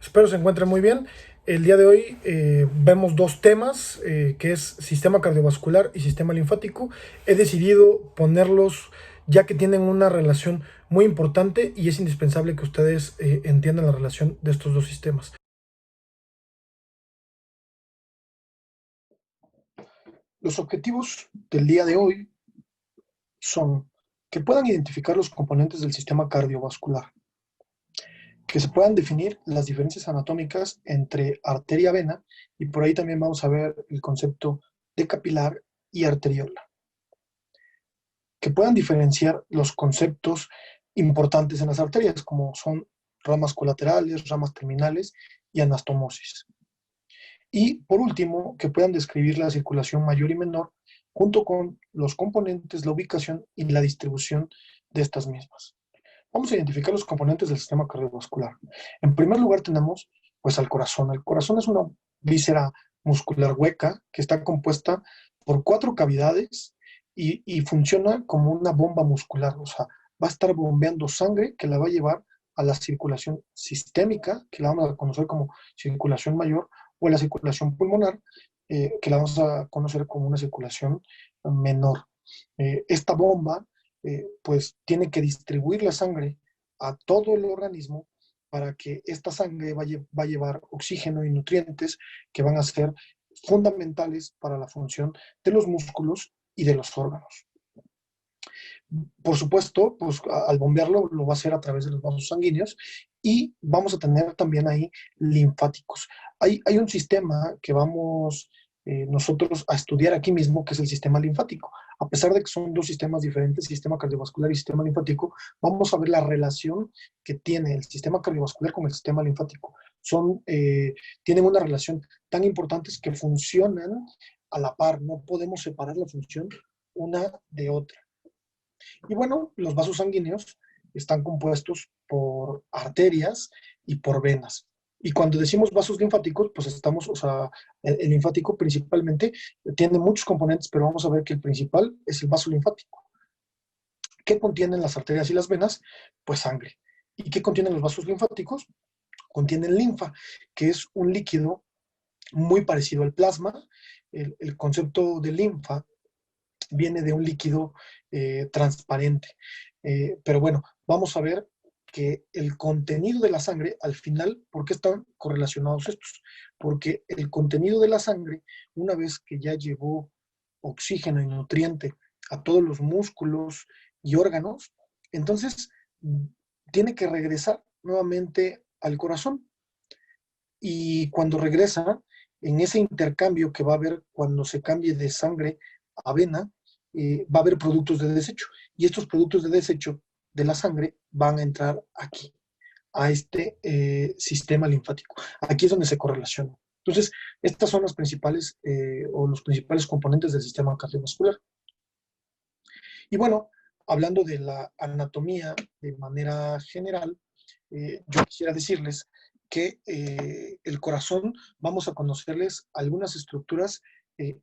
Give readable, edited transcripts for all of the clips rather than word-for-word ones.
Espero se encuentren muy bien. El día de hoy vemos dos temas, que es sistema cardiovascular y sistema linfático. He decidido ponerlos ya que tienen una relación muy importante y es indispensable que ustedes entiendan la relación de estos dos sistemas. Los objetivos del día de hoy son que puedan identificar los componentes del sistema cardiovascular, que se puedan definir las diferencias anatómicas entre arteria y vena, y por ahí también vamos a ver el concepto de capilar y arteriola, que puedan diferenciar los conceptos importantes en las arterias, como son ramas colaterales, ramas terminales y anastomosis. Y por último, que puedan describir la circulación mayor y menor junto con los componentes, la ubicación y la distribución de estas mismas. Vamos a identificar los componentes del sistema cardiovascular. En primer lugar tenemos pues al corazón. El corazón es una víscera muscular hueca que está compuesta por 4 cavidades y funciona como una bomba muscular. O sea, va a estar bombeando sangre que la va a llevar a la circulación sistémica, que la vamos a conocer como circulación mayor, o a la circulación pulmonar, que la vamos a conocer como una circulación menor. Esta bomba pues tiene que distribuir la sangre a todo el organismo para que esta sangre va a llevar oxígeno y nutrientes que van a ser fundamentales para la función de los músculos y de los órganos. Por supuesto, pues al bombearlo lo va a hacer a través de los vasos sanguíneos y vamos a tener también ahí linfáticos. Hay un sistema que vamos nosotros a estudiar aquí mismo, que es el sistema linfático. A pesar de que son dos sistemas diferentes, sistema cardiovascular y sistema linfático, vamos a ver la relación que tiene el sistema cardiovascular con el sistema linfático. Tienen una relación tan importante que funcionan a la par, no podemos separar la función una de otra. Y bueno, los vasos sanguíneos están compuestos por arterias y por venas. Y cuando decimos vasos linfáticos, pues estamos, o sea, el linfático principalmente tiene muchos componentes, pero vamos a ver que el principal es el vaso linfático. ¿Qué contienen las arterias y las venas? Pues sangre. ¿Y qué contienen los vasos linfáticos? Contienen linfa, que es un líquido muy parecido al plasma. El concepto de linfa viene de un líquido transparente. Pero bueno, vamos a ver que el contenido de la sangre, al final, ¿por qué están correlacionados estos? Porque el contenido de la sangre, una vez que ya llevó oxígeno y nutriente a todos los músculos y órganos, entonces tiene que regresar nuevamente al corazón. Y cuando regresa, en ese intercambio que va a haber cuando se cambie de sangre a vena, va a haber productos de desecho. Y estos productos de desecho de la sangre van a entrar aquí, a este sistema linfático. Aquí es donde se correlaciona. Entonces, estas son las principales o los principales componentes del sistema cardiovascular. Y bueno, hablando de la anatomía de manera general, yo quisiera decirles que el corazón, vamos a conocerles algunas estructuras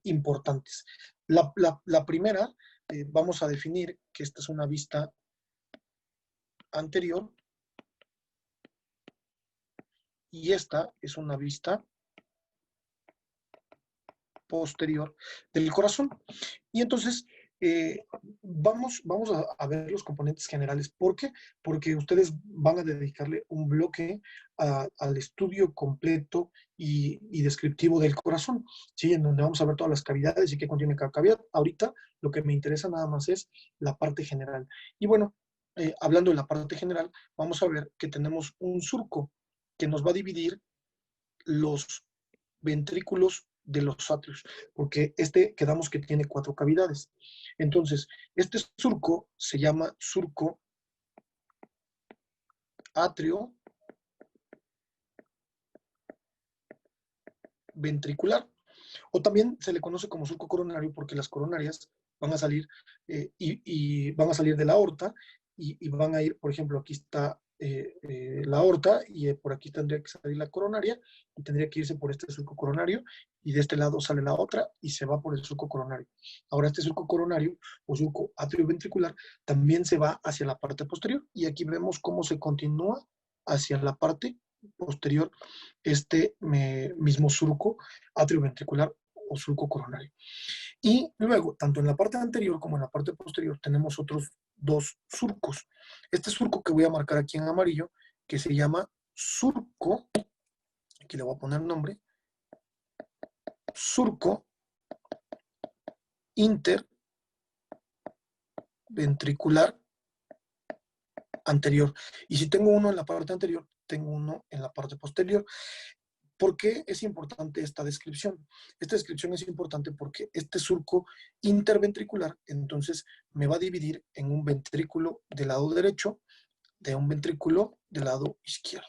importantes. La primera, vamos a definir que esta es una vista anterior y esta es una vista posterior del corazón. Y entonces, vamos a ver los componentes generales. ¿Por qué? Porque ustedes van a dedicarle un bloque al estudio completo y descriptivo del corazón, ¿sí? En donde vamos a ver todas las cavidades y qué contiene cada cavidad. Ahorita lo que me interesa nada más es la parte general. Y bueno, hablando de la parte general, vamos a ver que tenemos un surco que nos va a dividir los ventrículos de los atrios, porque quedamos que tiene 4 cavidades. Entonces, este surco se llama surco atrio ventricular, o también se le conoce como surco coronario porque las coronarias van a salir y van a salir de la aorta y van a ir, por ejemplo, aquí está la aorta y por aquí tendría que salir la coronaria y tendría que irse por este surco coronario y de este lado sale la otra y se va por el surco coronario. Ahora este surco coronario o surco atrioventricular también se va hacia la parte posterior y aquí vemos cómo se continúa hacia la parte posterior este mismo surco atrioventricular o surco coronario. Y luego, tanto en la parte anterior como en la parte posterior, tenemos otros dos surcos. Este surco que voy a marcar aquí en amarillo, que se llama surco, aquí le voy a poner nombre, surco interventricular anterior. Y si tengo uno en la parte anterior, tengo uno en la parte posterior. ¿Por qué es importante esta descripción? Esta descripción es importante porque este surco interventricular, entonces, me va a dividir en un ventrículo del lado derecho, de un ventrículo del lado izquierdo.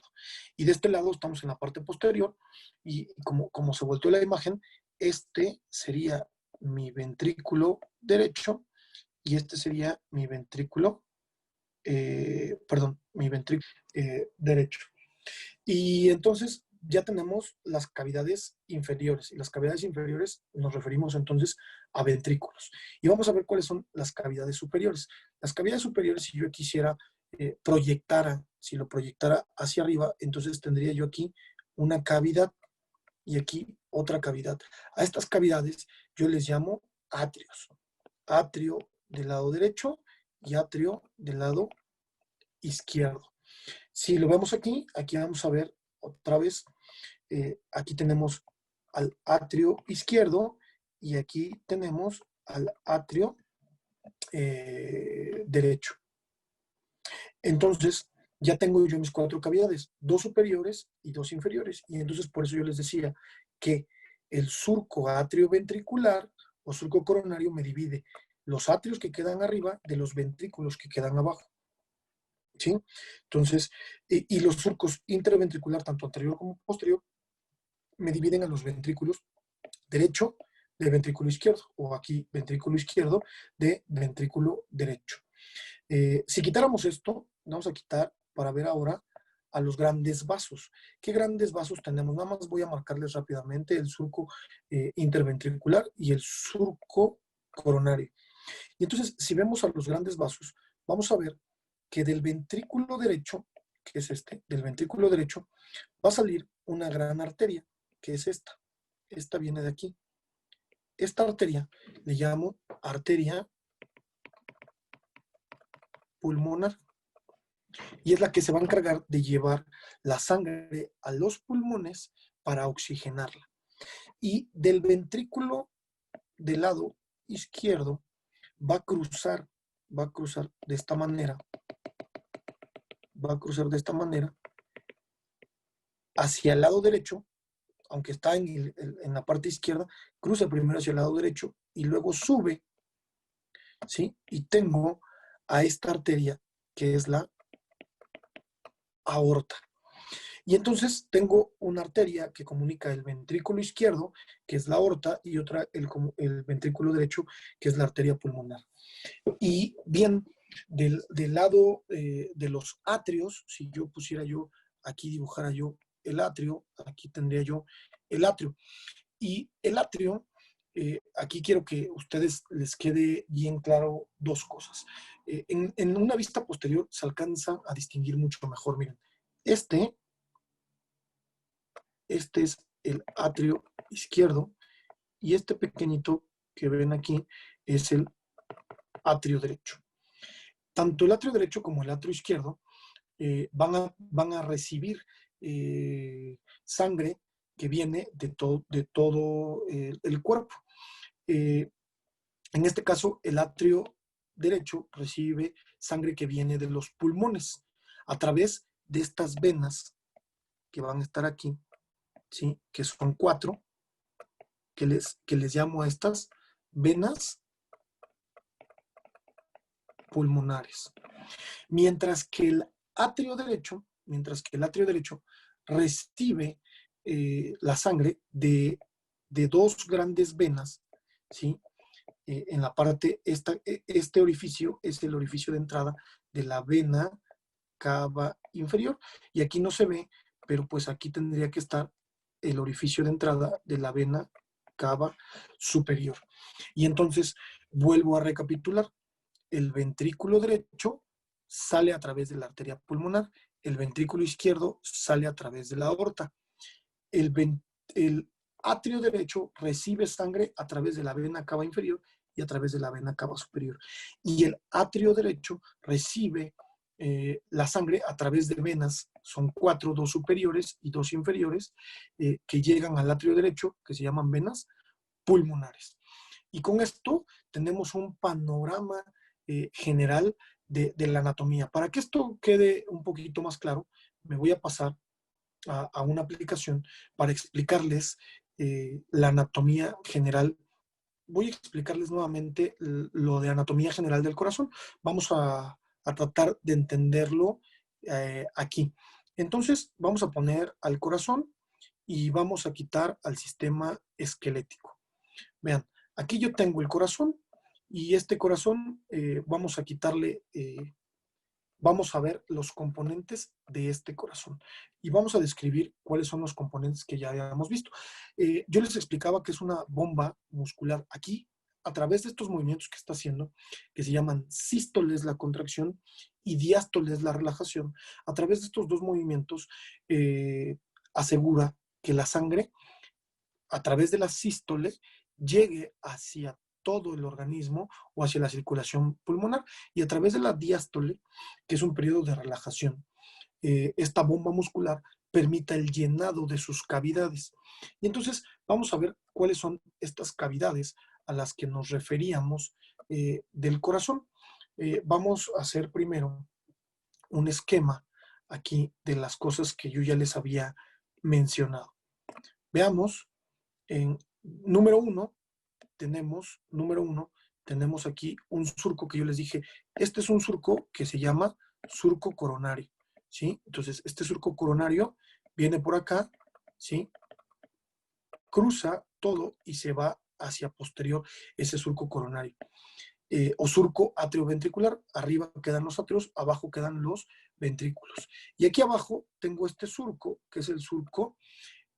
Y de este lado estamos en la parte posterior, y como se volteó la imagen, este sería mi ventrículo derecho, y este sería mi ventrículo, mi ventrículo derecho. Y entonces ya tenemos las cavidades inferiores. Y las cavidades inferiores nos referimos entonces a ventrículos. Y vamos a ver cuáles son las cavidades superiores. Las cavidades superiores, si yo quisiera si lo proyectara hacia arriba, entonces tendría yo aquí una cavidad y aquí otra cavidad. A estas cavidades yo les llamo atrios. Atrio del lado derecho y atrio del lado izquierdo. Si lo vemos aquí, aquí vamos a ver otra vez, aquí tenemos al atrio izquierdo y aquí tenemos al atrio derecho. Entonces, ya tengo yo mis cuatro cavidades, dos superiores y dos inferiores. Y entonces por eso yo les decía que el surco atrioventricular o surco coronario me divide los atrios que quedan arriba de los ventrículos que quedan abajo. ¿Sí? Entonces, y los surcos interventricular, tanto anterior como posterior, me dividen a los ventrículos derecho de ventrículo izquierdo, o aquí ventrículo izquierdo de ventrículo derecho. Si quitáramos esto, vamos a quitar para ver ahora a los grandes vasos. ¿Qué grandes vasos tenemos? Nada más voy a marcarles rápidamente el surco interventricular y el surco coronario. Y entonces, si vemos a los grandes vasos, vamos a ver que del ventrículo derecho, que es este, del ventrículo derecho, va a salir una gran arteria, que es esta. Esta viene de aquí. Esta arteria le llamo arteria pulmonar y es la que se va a encargar de llevar la sangre a los pulmones para oxigenarla. Y del ventrículo del lado izquierdo va a cruzar de esta manera, hacia el lado derecho, aunque está en la parte izquierda, cruza primero hacia el lado derecho y luego sube, ¿sí? Y tengo a esta arteria que es la aorta. Y entonces tengo una arteria que comunica el ventrículo izquierdo, que es la aorta, y otra, el ventrículo derecho, que es la arteria pulmonar. Y bien, del lado de los atrios, si yo pusiera aquí dibujara yo el atrio, aquí tendría yo el atrio. Y el atrio, aquí quiero que a ustedes les quede bien claro dos cosas. En una vista posterior se alcanza a distinguir mucho mejor. Miren, este es el atrio izquierdo y este pequeñito que ven aquí es el atrio derecho. Tanto el atrio derecho como el atrio izquierdo van a recibir sangre que viene de todo el cuerpo. En este caso, el atrio derecho recibe sangre que viene de los pulmones a través de estas venas que van a estar aquí, ¿sí? Que son 4, que les llamo a estas venas pulmonares. Mientras que el atrio derecho recibe la sangre de dos grandes venas, ¿sí? En la parte, este orificio es el orificio de entrada de la vena cava inferior, y aquí no se ve, pero pues aquí tendría que estar el orificio de entrada de la vena cava superior. Y entonces vuelvo a recapitular. El ventrículo derecho sale a través de la arteria pulmonar el ventrículo izquierdo sale a través de la aorta. El atrio derecho recibe sangre a través de la vena cava inferior y a través de la vena cava superior. Y el atrio derecho recibe la sangre a través de venas, son 4, 2 superiores y 2 inferiores, que llegan al atrio derecho, que se llaman venas pulmonares. Y con esto tenemos un panorama general de la anatomía. Para que esto quede un poquito más claro, me voy a pasar a una aplicación para explicarles la anatomía general. Voy a explicarles nuevamente lo de anatomía general del corazón. Vamos a tratar de entenderlo aquí. Entonces, vamos a poner al corazón y vamos a quitar al sistema esquelético. Vean, aquí yo tengo el corazón y este corazón vamos a quitarle, vamos a ver los componentes de este corazón y vamos a describir cuáles son los componentes que ya habíamos visto. Yo les explicaba que es una bomba muscular. Aquí, a través de estos movimientos que está haciendo, que se llaman sístole es la contracción y diástole es la relajación, a través de estos dos movimientos asegura que la sangre, a través de la sístole, llegue hacia todo el organismo o hacia la circulación pulmonar, y a través de la diástole, que es un periodo de relajación, esta bomba muscular permita el llenado de sus cavidades. Y entonces vamos a ver cuáles son estas cavidades a las que nos referíamos del corazón. Vamos a hacer primero un esquema aquí de las cosas que yo ya les había mencionado. Veamos, en número uno, tenemos aquí un surco que yo les dije. Este es un surco que se llama surco coronario, ¿sí? Entonces, este surco coronario viene por acá, ¿sí? Cruza todo y se va hacia posterior ese surco coronario. O surco atrioventricular. Arriba quedan los atrios, abajo quedan los ventrículos. Y aquí abajo tengo este surco, que es el surco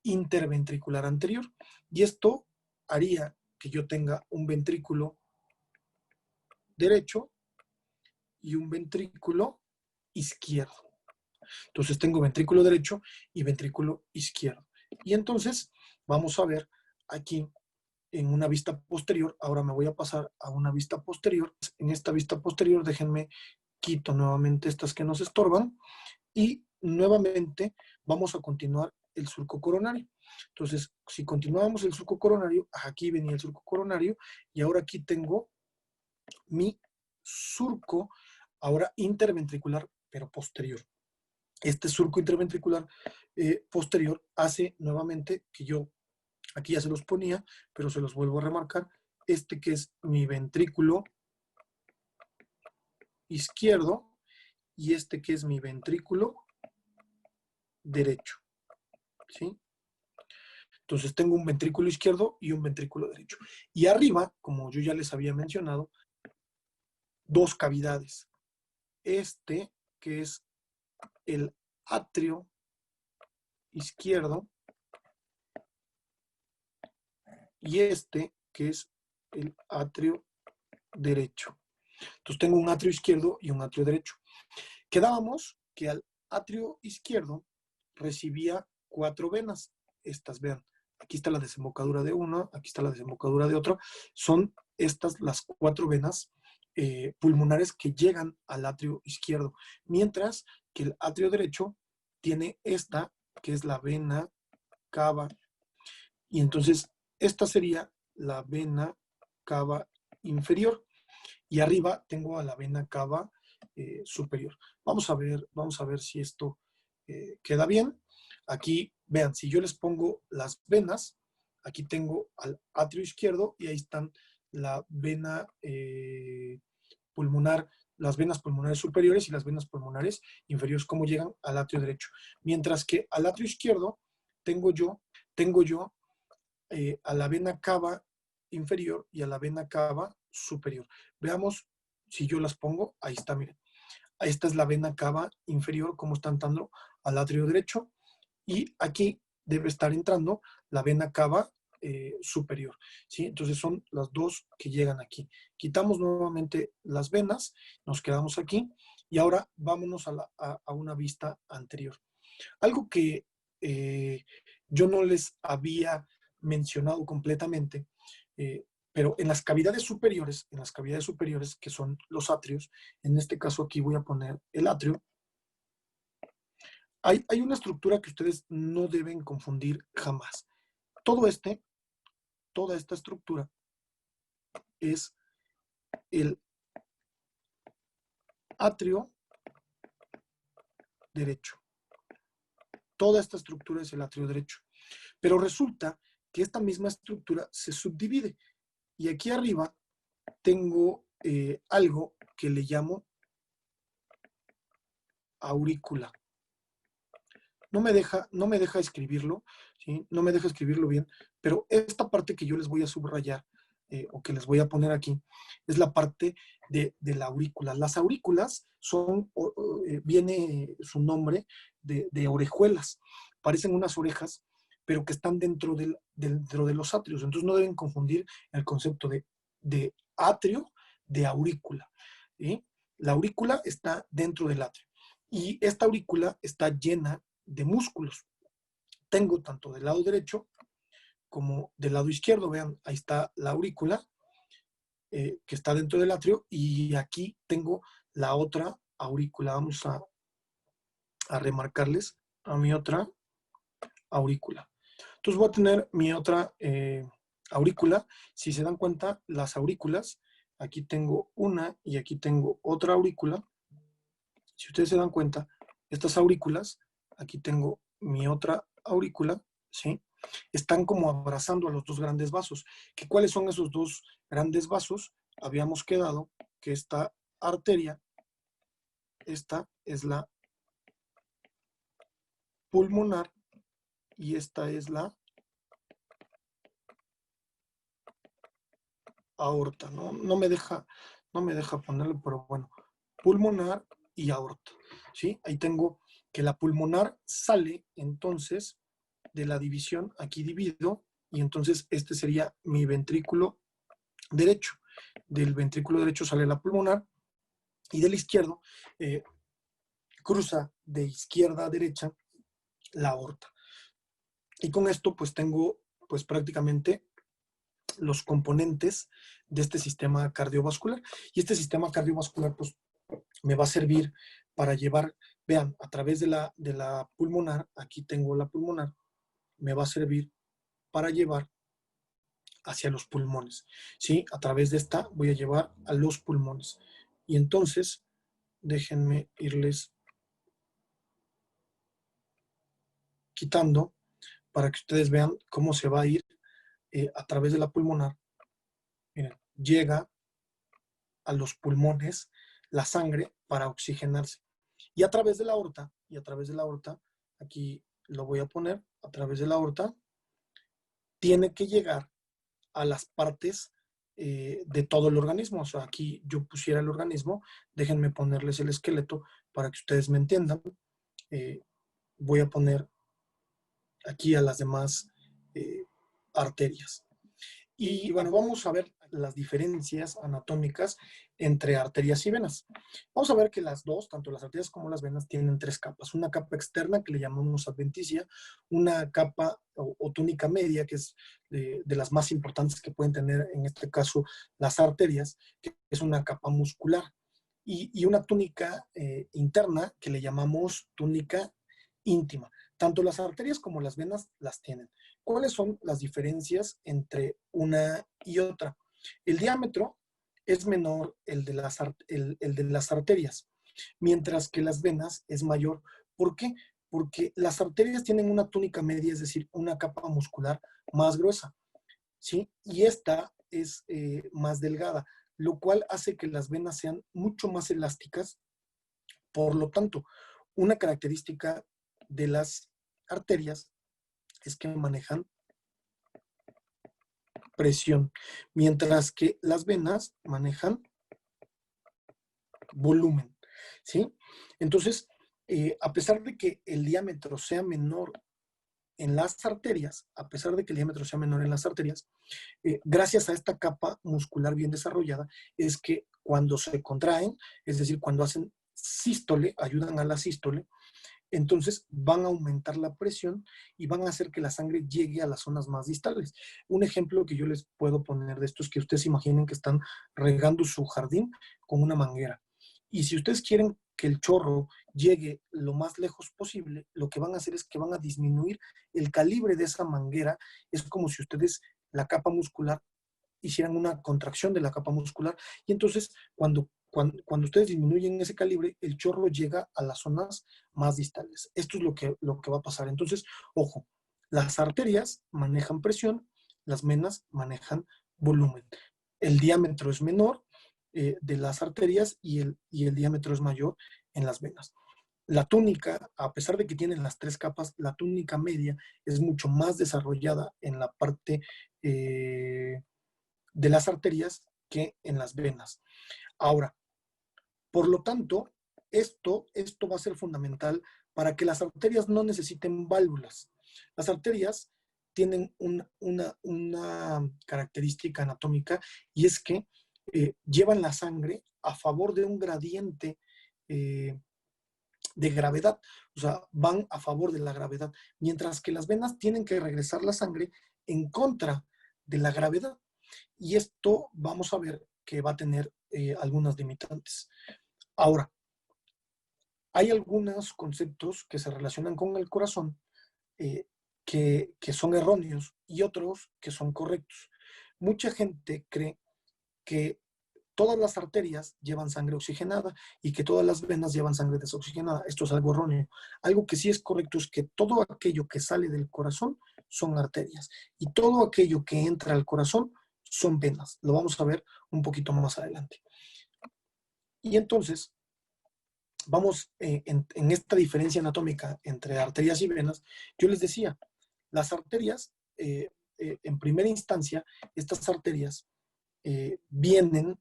interventricular anterior. Y esto haría que yo tenga un ventrículo derecho y un ventrículo izquierdo. Entonces tengo ventrículo derecho y ventrículo izquierdo. Y entonces vamos a ver aquí en una vista posterior. Ahora me voy a pasar a una vista posterior. En esta vista posterior, déjenme quito nuevamente estas que nos estorban y nuevamente vamos a continuar el surco coronario. Entonces, si continuamos el surco coronario, aquí venía el surco coronario y ahora aquí tengo mi surco, ahora interventricular, pero posterior. Este surco interventricular posterior hace nuevamente que yo, aquí ya se los ponía, pero se los vuelvo a remarcar, este que es mi ventrículo izquierdo y este que es mi ventrículo derecho, ¿sí? Entonces tengo un ventrículo izquierdo y un ventrículo derecho. Y arriba, como yo ya les había mencionado, dos cavidades. Este que es el atrio izquierdo y este que es el atrio derecho. Entonces tengo un atrio izquierdo y un atrio derecho. Quedábamos que al atrio izquierdo recibía 4 venas. Estas, vean, aquí está la desembocadura de una, aquí está la desembocadura de otra. Son estas las 4 venas pulmonares que llegan al atrio izquierdo. Mientras que el atrio derecho tiene esta, que es la vena cava. Y entonces esta sería la vena cava inferior. Y arriba tengo a la vena cava superior. Vamos a ver si esto queda bien. Aquí, vean, si yo les pongo las venas, aquí tengo al atrio izquierdo y ahí están la vena pulmonar, las venas pulmonares superiores y las venas pulmonares inferiores, cómo llegan al atrio derecho. Mientras que al atrio izquierdo tengo yo a la vena cava inferior y a la vena cava superior. Veamos si yo las pongo. Ahí está, miren. Esta es la vena cava inferior, como está entrando al atrio derecho. Y aquí debe estar entrando la vena cava superior, ¿sí? Entonces son las dos que llegan aquí. Quitamos nuevamente las venas, nos quedamos aquí Y ahora vámonos a una vista anterior. Algo que yo no les había mencionado completamente, pero en las cavidades superiores, que son los atrios, en este caso aquí voy a poner el atrio, hay una estructura que ustedes no deben confundir jamás. Toda esta estructura es el atrio derecho. Toda esta estructura es el atrio derecho. Pero resulta que esta misma estructura se subdivide. Y aquí arriba tengo algo que le llamo aurícula. No me deja escribirlo, ¿sí? No me deja escribirlo bien, pero esta parte que yo les voy a subrayar o que les voy a poner aquí es la parte de la aurícula. Las aurículas viene su nombre de orejuelas. Parecen unas orejas, pero que están dentro de los atrios. Entonces no deben confundir el concepto de atrio de aurícula, ¿sí? La aurícula está dentro del atrio y esta aurícula está llena de músculos. Tengo tanto del lado derecho como del lado izquierdo. Vean, ahí está la aurícula que está dentro del atrio y aquí tengo la otra aurícula. Vamos a remarcarles a mi otra aurícula. Entonces voy a tener mi otra aurícula. Si se dan cuenta, las aurículas, aquí tengo una y aquí tengo otra aurícula. Si ustedes se dan cuenta, estas aurículas, aquí tengo mi otra aurícula, ¿sí? Están como abrazando a los dos grandes vasos. ¿Cuáles son esos dos grandes vasos? Habíamos quedado que esta arteria, esta es la pulmonar y esta es la aorta. No me deja ponerlo, pero bueno, pulmonar y aorta, ¿sí? Ahí tengo que la pulmonar sale entonces de la división, aquí divido, y entonces este sería mi ventrículo derecho. Del ventrículo derecho sale la pulmonar y del izquierdo cruza de izquierda a derecha la aorta. Y con esto pues tengo pues prácticamente los componentes de este sistema cardiovascular. Y este sistema cardiovascular pues me va a servir para llevar, vean, a través de la pulmonar, aquí tengo la pulmonar, me va a servir para llevar hacia los pulmones, ¿sí? A través de esta voy a llevar a los pulmones. Y entonces, déjenme irles quitando para que ustedes vean cómo se va a ir a través de la pulmonar. Miren, llega a los pulmones la sangre para oxigenarse. Y a través de la aorta, aquí lo voy a poner, a través de la aorta, tiene que llegar a las partes de todo el organismo. O sea, aquí yo pusiera el organismo, déjenme ponerles el esqueleto para que ustedes me entiendan. Voy a poner aquí a las demás arterias. Y bueno, vamos a ver las diferencias anatómicas entre arterias y venas. Vamos a ver que las dos, tanto las arterias como las venas, tienen tres capas. Una capa externa que le llamamos adventicia, una capa o túnica media, que es de las más importantes que pueden tener en este caso las arterias, que es una capa muscular. Y una túnica interna que le llamamos túnica íntima. Tanto las arterias como las venas las tienen. ¿Cuáles son las diferencias entre una y otra? El diámetro es menor el de las arterias, mientras que las venas es mayor. ¿Por qué? Porque las arterias tienen una túnica media, es decir, una capa muscular más gruesa, ¿sí? Y esta es más delgada, lo cual hace que las venas sean mucho más elásticas. Por lo tanto, una característica de las arterias es que manejan presión, mientras que las venas manejan volumen, ¿sí? Entonces, a pesar de que el diámetro sea menor en las arterias, gracias a esta capa muscular bien desarrollada, es que cuando se contraen, es decir, cuando hacen sístole, ayudan a la sístole, entonces van a aumentar la presión y van a hacer que la sangre llegue a las zonas más distales. Un ejemplo que yo les puedo poner de esto es que ustedes imaginen que están regando su jardín con una manguera. Y si ustedes quieren que el chorro llegue lo más lejos posible, lo que van a hacer es que van a disminuir el calibre de esa manguera. Es como si ustedes la capa muscular hicieran una contracción de la capa muscular y entonces cuando ustedes disminuyen ese calibre, el chorro llega a las zonas más distales. Esto es lo que va a pasar. Entonces, ojo, las arterias manejan presión, las venas manejan volumen. El diámetro es menor de las arterias y el diámetro es mayor en las venas. La túnica, a pesar de que tienen las tres capas, la túnica media es mucho más desarrollada en la parte de las arterias que en las venas. Ahora, por lo tanto, esto va a ser fundamental para que las arterias no necesiten válvulas. Las arterias tienen una característica anatómica y es que llevan la sangre a favor de un gradiente de gravedad, o sea, van a favor de la gravedad, mientras que las venas tienen que regresar la sangre en contra de la gravedad. Y esto vamos a ver que va a tener algunas limitantes. Ahora, hay algunos conceptos que se relacionan con el corazón que son erróneos y otros que son correctos. Mucha gente cree que todas las arterias llevan sangre oxigenada y que todas las venas llevan sangre desoxigenada. Esto es algo erróneo. Algo que sí es correcto es que todo aquello que sale del corazón son arterias y todo aquello que entra al corazón son venas. Lo vamos a ver un poquito más adelante. Y entonces, vamos en esta diferencia anatómica entre arterias y venas. Yo les decía, las arterias, en primera instancia, estas arterias vienen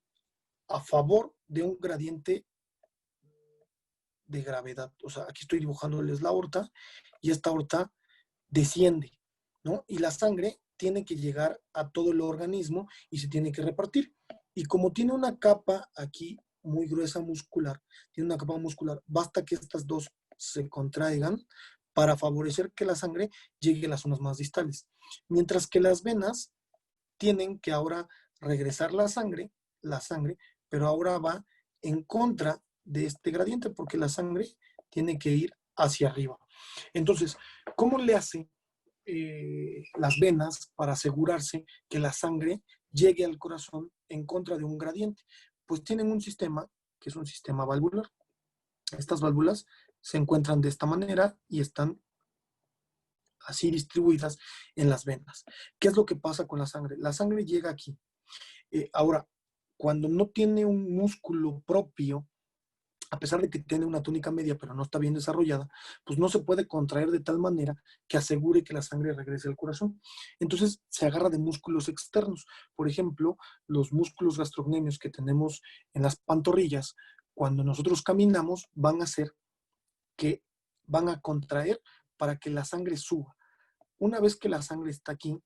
a favor de un gradiente de gravedad. O sea, aquí estoy dibujándoles la aorta y esta aorta desciende, ¿no? Y la sangre tiene que llegar a todo el organismo y se tiene que repartir. Y como tiene una capa aquí muy gruesa muscular, tiene una capa muscular, basta que estas dos se contraigan para favorecer que la sangre llegue a las zonas más distales. Mientras que las venas tienen que ahora regresar la sangre, pero ahora va en contra de este gradiente porque la sangre tiene que ir hacia arriba. Entonces, ¿cómo le hace las venas para asegurarse que la sangre llegue al corazón en contra de un gradiente? Pues tienen un sistema que es un sistema valvular. Estas válvulas se encuentran de esta manera y están así distribuidas en las venas. ¿Qué es lo que pasa con la sangre? La sangre llega aquí. Ahora, cuando no tiene un músculo propio, a pesar de que tiene una túnica media, pero no está bien desarrollada, pues no se puede contraer de tal manera que asegure que la sangre regrese al corazón. Entonces se agarra de músculos externos. Por ejemplo, los músculos gastrocnemios que tenemos en las pantorrillas, cuando nosotros caminamos, van a hacer que van a contraer para que la sangre suba. Una vez que la sangre está aquí,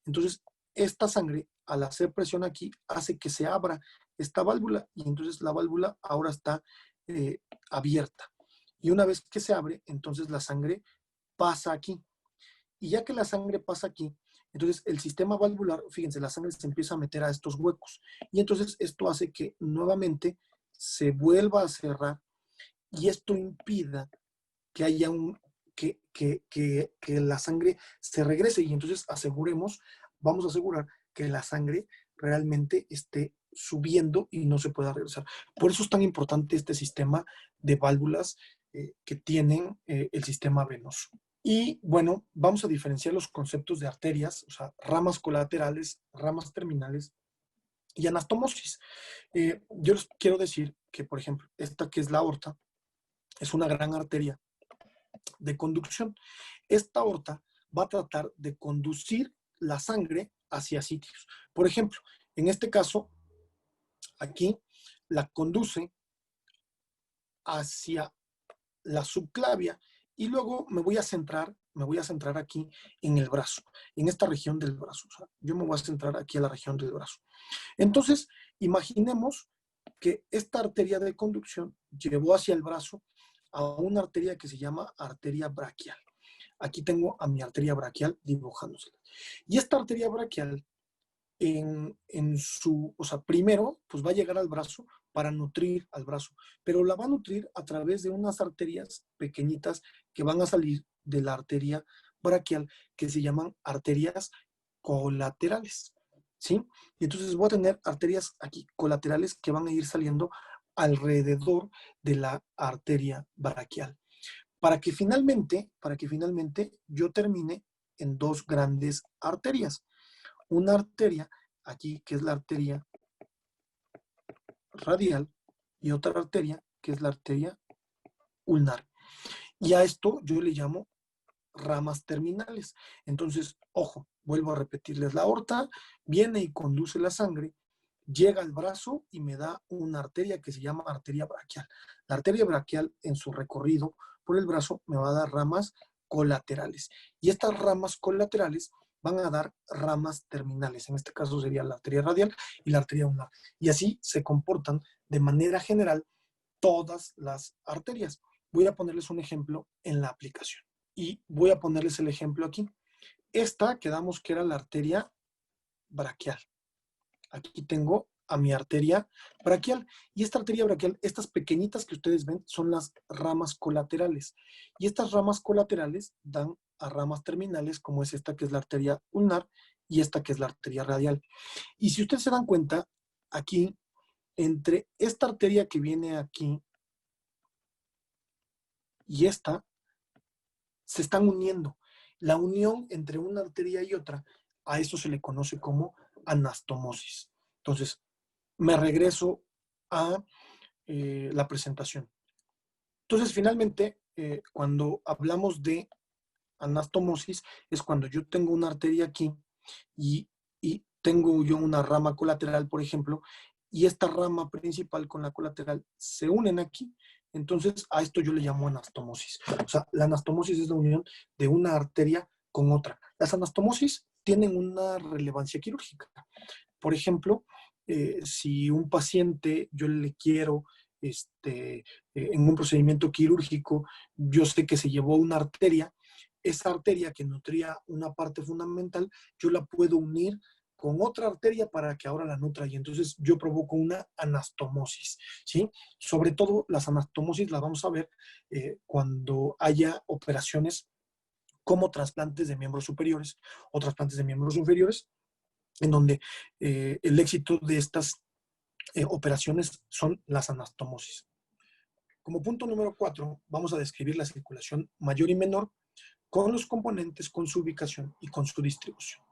entonces esta sangre, al hacer presión aquí, hace que se abra esta válvula y entonces la válvula ahora está abierta. Y una vez que se abre, entonces la sangre pasa aquí. Y ya que la sangre pasa aquí, entonces el sistema valvular, fíjense, la sangre se empieza a meter a estos huecos. Y entonces esto hace que nuevamente se vuelva a cerrar y esto impida que haya que la sangre se regrese y entonces vamos a asegurar que la sangre realmente esté subiendo y no se pueda regresar. Por eso es tan importante este sistema de válvulas que tienen el sistema venoso. Y bueno, vamos a diferenciar los conceptos de arterias, o sea, ramas colaterales, ramas terminales y anastomosis. Yo les quiero decir que, por ejemplo, esta que es la aorta, es una gran arteria de conducción. Esta aorta va a tratar de conducir la sangre hacia sitios. Por ejemplo, en este caso, aquí la conduce hacia la subclavia y luego me voy a centrar aquí en el brazo, en esta región del brazo. O sea, yo me voy a centrar aquí a la región del brazo. Entonces, imaginemos que esta arteria de conducción llevó hacia el brazo a una arteria que se llama arteria braquial. Aquí tengo a mi arteria braquial dibujándose. Y esta arteria braquial, primero, pues va a llegar al brazo para nutrir al brazo, pero la va a nutrir a través de unas arterias pequeñitas que van a salir de la arteria braquial, que se llaman arterias colaterales, ¿sí? Y entonces voy a tener arterias aquí colaterales que van a ir saliendo alrededor de la arteria braquial, para que finalmente yo termine en dos grandes arterias. Una arteria aquí, que es la arteria radial, y otra arteria, que es la arteria ulnar. Y a esto yo le llamo ramas terminales. Entonces, ojo, vuelvo a repetirles, la aorta viene y conduce la sangre, llega al brazo y me da una arteria que se llama arteria braquial. La arteria braquial, en su recorrido por el brazo, me va a dar ramas colaterales. Y estas ramas colaterales van a dar ramas terminales. En este caso sería la arteria radial y la arteria ulnar. Y así se comportan de manera general todas las arterias. Voy a ponerles un ejemplo en la aplicación. Y voy a ponerles el ejemplo aquí. Esta quedamos que era la arteria braquial. Aquí tengo a mi arteria braquial. Y esta arteria braquial, estas pequeñitas que ustedes ven, son las ramas colaterales. Y estas ramas colaterales dan a ramas terminales, como es esta que es la arteria ulnar y esta que es la arteria radial. Y si ustedes se dan cuenta, aquí, entre esta arteria que viene aquí y esta, se están uniendo. La unión entre una arteria y otra, a eso se le conoce como anastomosis. Entonces, me regreso a la presentación. Entonces, finalmente, cuando hablamos de anastomosis, es cuando yo tengo una arteria aquí y tengo yo una rama colateral, por ejemplo, y esta rama principal con la colateral se unen aquí. Entonces, a esto yo le llamo anastomosis. O sea, la anastomosis es la unión de una arteria con otra. Las anastomosis tienen una relevancia quirúrgica. Por ejemplo, si un paciente yo le quiero, en un procedimiento quirúrgico, yo sé que se llevó una arteria, esa arteria que nutría una parte fundamental, yo la puedo unir con otra arteria para que ahora la nutra y entonces yo provoco una anastomosis, ¿sí? Sobre todo las anastomosis las vamos a ver cuando haya operaciones como trasplantes de miembros superiores o trasplantes de miembros inferiores, en donde el éxito de estas operaciones son las anastomosis. Como punto número 4, vamos a describir la circulación mayor y menor con los componentes, con su ubicación y con su distribución.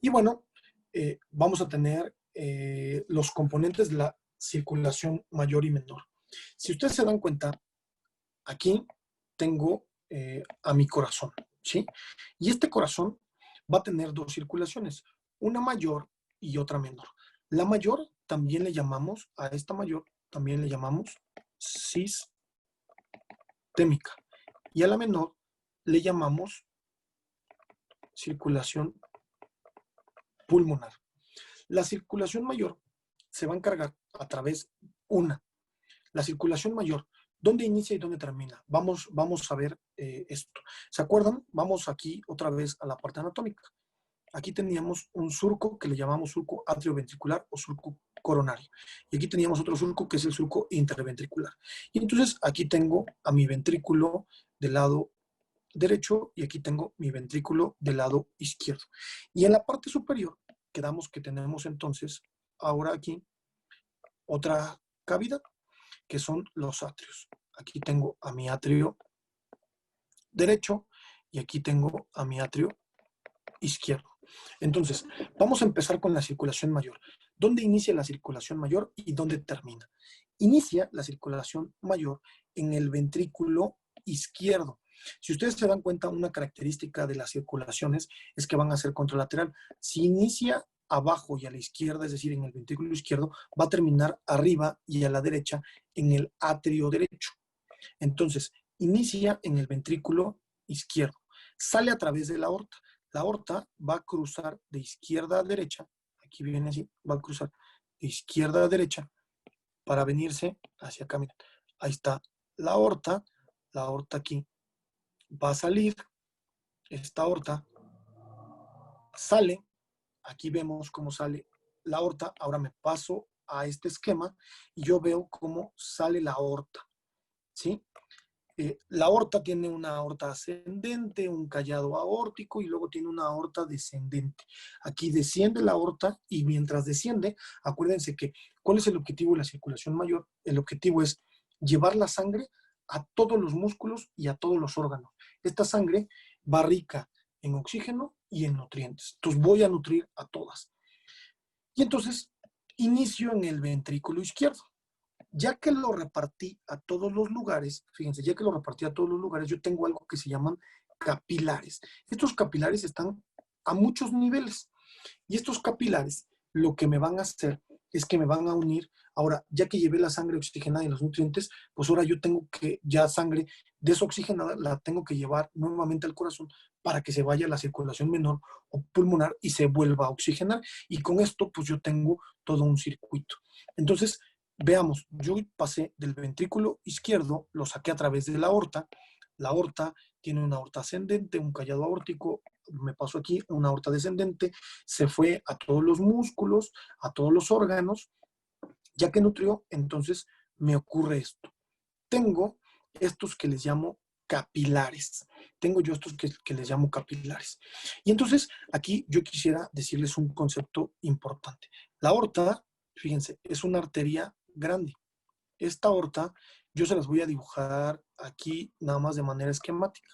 Y bueno, vamos a tener los componentes de la circulación mayor y menor. Si ustedes se dan cuenta, aquí tengo a mi corazón, ¿sí? Y este corazón va a tener dos circulaciones, una mayor y otra menor. La mayor también le llamamos, a esta mayor también le llamamos sistémica. Y a la menor le llamamos circulación pulmonar. La circulación mayor se va a encargar a través la circulación mayor, ¿dónde inicia y dónde termina? Vamos a ver esto. ¿Se acuerdan? Vamos aquí otra vez a la parte anatómica. Aquí teníamos un surco que le llamamos surco atrioventricular o surco coronario. Y aquí teníamos otro surco que es el surco interventricular. Y entonces aquí tengo a mi ventrículo del lado derecho y aquí tengo mi ventrículo del lado izquierdo. Y en la parte superior quedamos que tenemos entonces ahora aquí otra cavidad que son los atrios. Aquí tengo a mi atrio derecho y aquí tengo a mi atrio izquierdo. Entonces, vamos a empezar con la circulación mayor. ¿Dónde inicia la circulación mayor y dónde termina? Inicia la circulación mayor en el ventrículo izquierdo. Si ustedes se dan cuenta, una característica de las circulaciones es que van a ser contralateral. Si inicia abajo y a la izquierda, es decir, en el ventrículo izquierdo, va a terminar arriba y a la derecha en el atrio derecho. Entonces, inicia en el ventrículo izquierdo, sale a través de la aorta. La aorta va a cruzar de izquierda a derecha, aquí viene así, va a cruzar de izquierda a derecha para venirse hacia acá. Miren, ahí está la aorta aquí va a salir, esta aorta sale, aquí vemos cómo sale la aorta, ahora me paso a este esquema y yo veo cómo sale la aorta, ¿sí? La aorta tiene una aorta ascendente, un callado aórtico y luego tiene una aorta descendente. Aquí desciende la aorta y mientras desciende, acuérdense que, ¿cuál es el objetivo de la circulación mayor? El objetivo es llevar la sangre a todos los músculos y a todos los órganos. Esta sangre va rica en oxígeno y en nutrientes. Entonces voy a nutrir a todas. Y entonces inicio en el ventrículo izquierdo. Ya que lo repartí a todos los lugares, fíjense, ya que lo repartí a todos los lugares, yo tengo algo que se llaman capilares. Estos capilares están a muchos niveles y estos capilares lo que me van a hacer es que me van a unir. Ahora, ya que llevé la sangre oxigenada y los nutrientes, pues ahora yo tengo que, ya sangre desoxigenada, la tengo que llevar nuevamente al corazón para que se vaya a la circulación menor o pulmonar y se vuelva a oxigenar. Y con esto, pues yo tengo todo un circuito. Entonces, veamos, yo pasé del ventrículo izquierdo, lo saqué a través de la aorta tiene una aorta ascendente, un callado aórtico, me pasó aquí una aorta descendente, se fue a todos los músculos, a todos los órganos, ya que nutrió, entonces me ocurre esto. Tengo estos que les llamo capilares. Tengo yo estos que les llamo capilares. Y entonces aquí yo quisiera decirles un concepto importante. La aorta, fíjense, es una arteria grande. Esta aorta yo se las voy a dibujar aquí nada más de manera esquemática.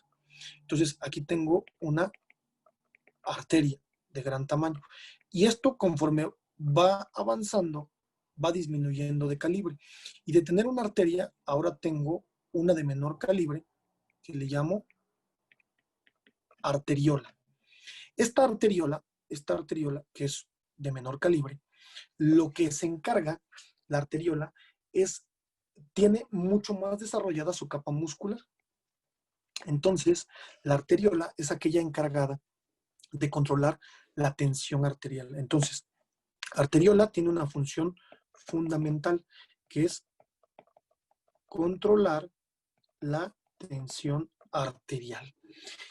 Entonces aquí tengo una arteria de gran tamaño. Y esto conforme va avanzando, va disminuyendo de calibre. Y de tener una arteria, ahora tengo una de menor calibre que le llamo arteriola. Esta arteriola, que es de menor calibre, lo que se encarga, la arteriola, es, tiene mucho más desarrollada su capa muscular. Entonces, la arteriola es aquella encargada de controlar la tensión arterial. Entonces, arteriola tiene una función fundamental que es controlar la tensión arterial.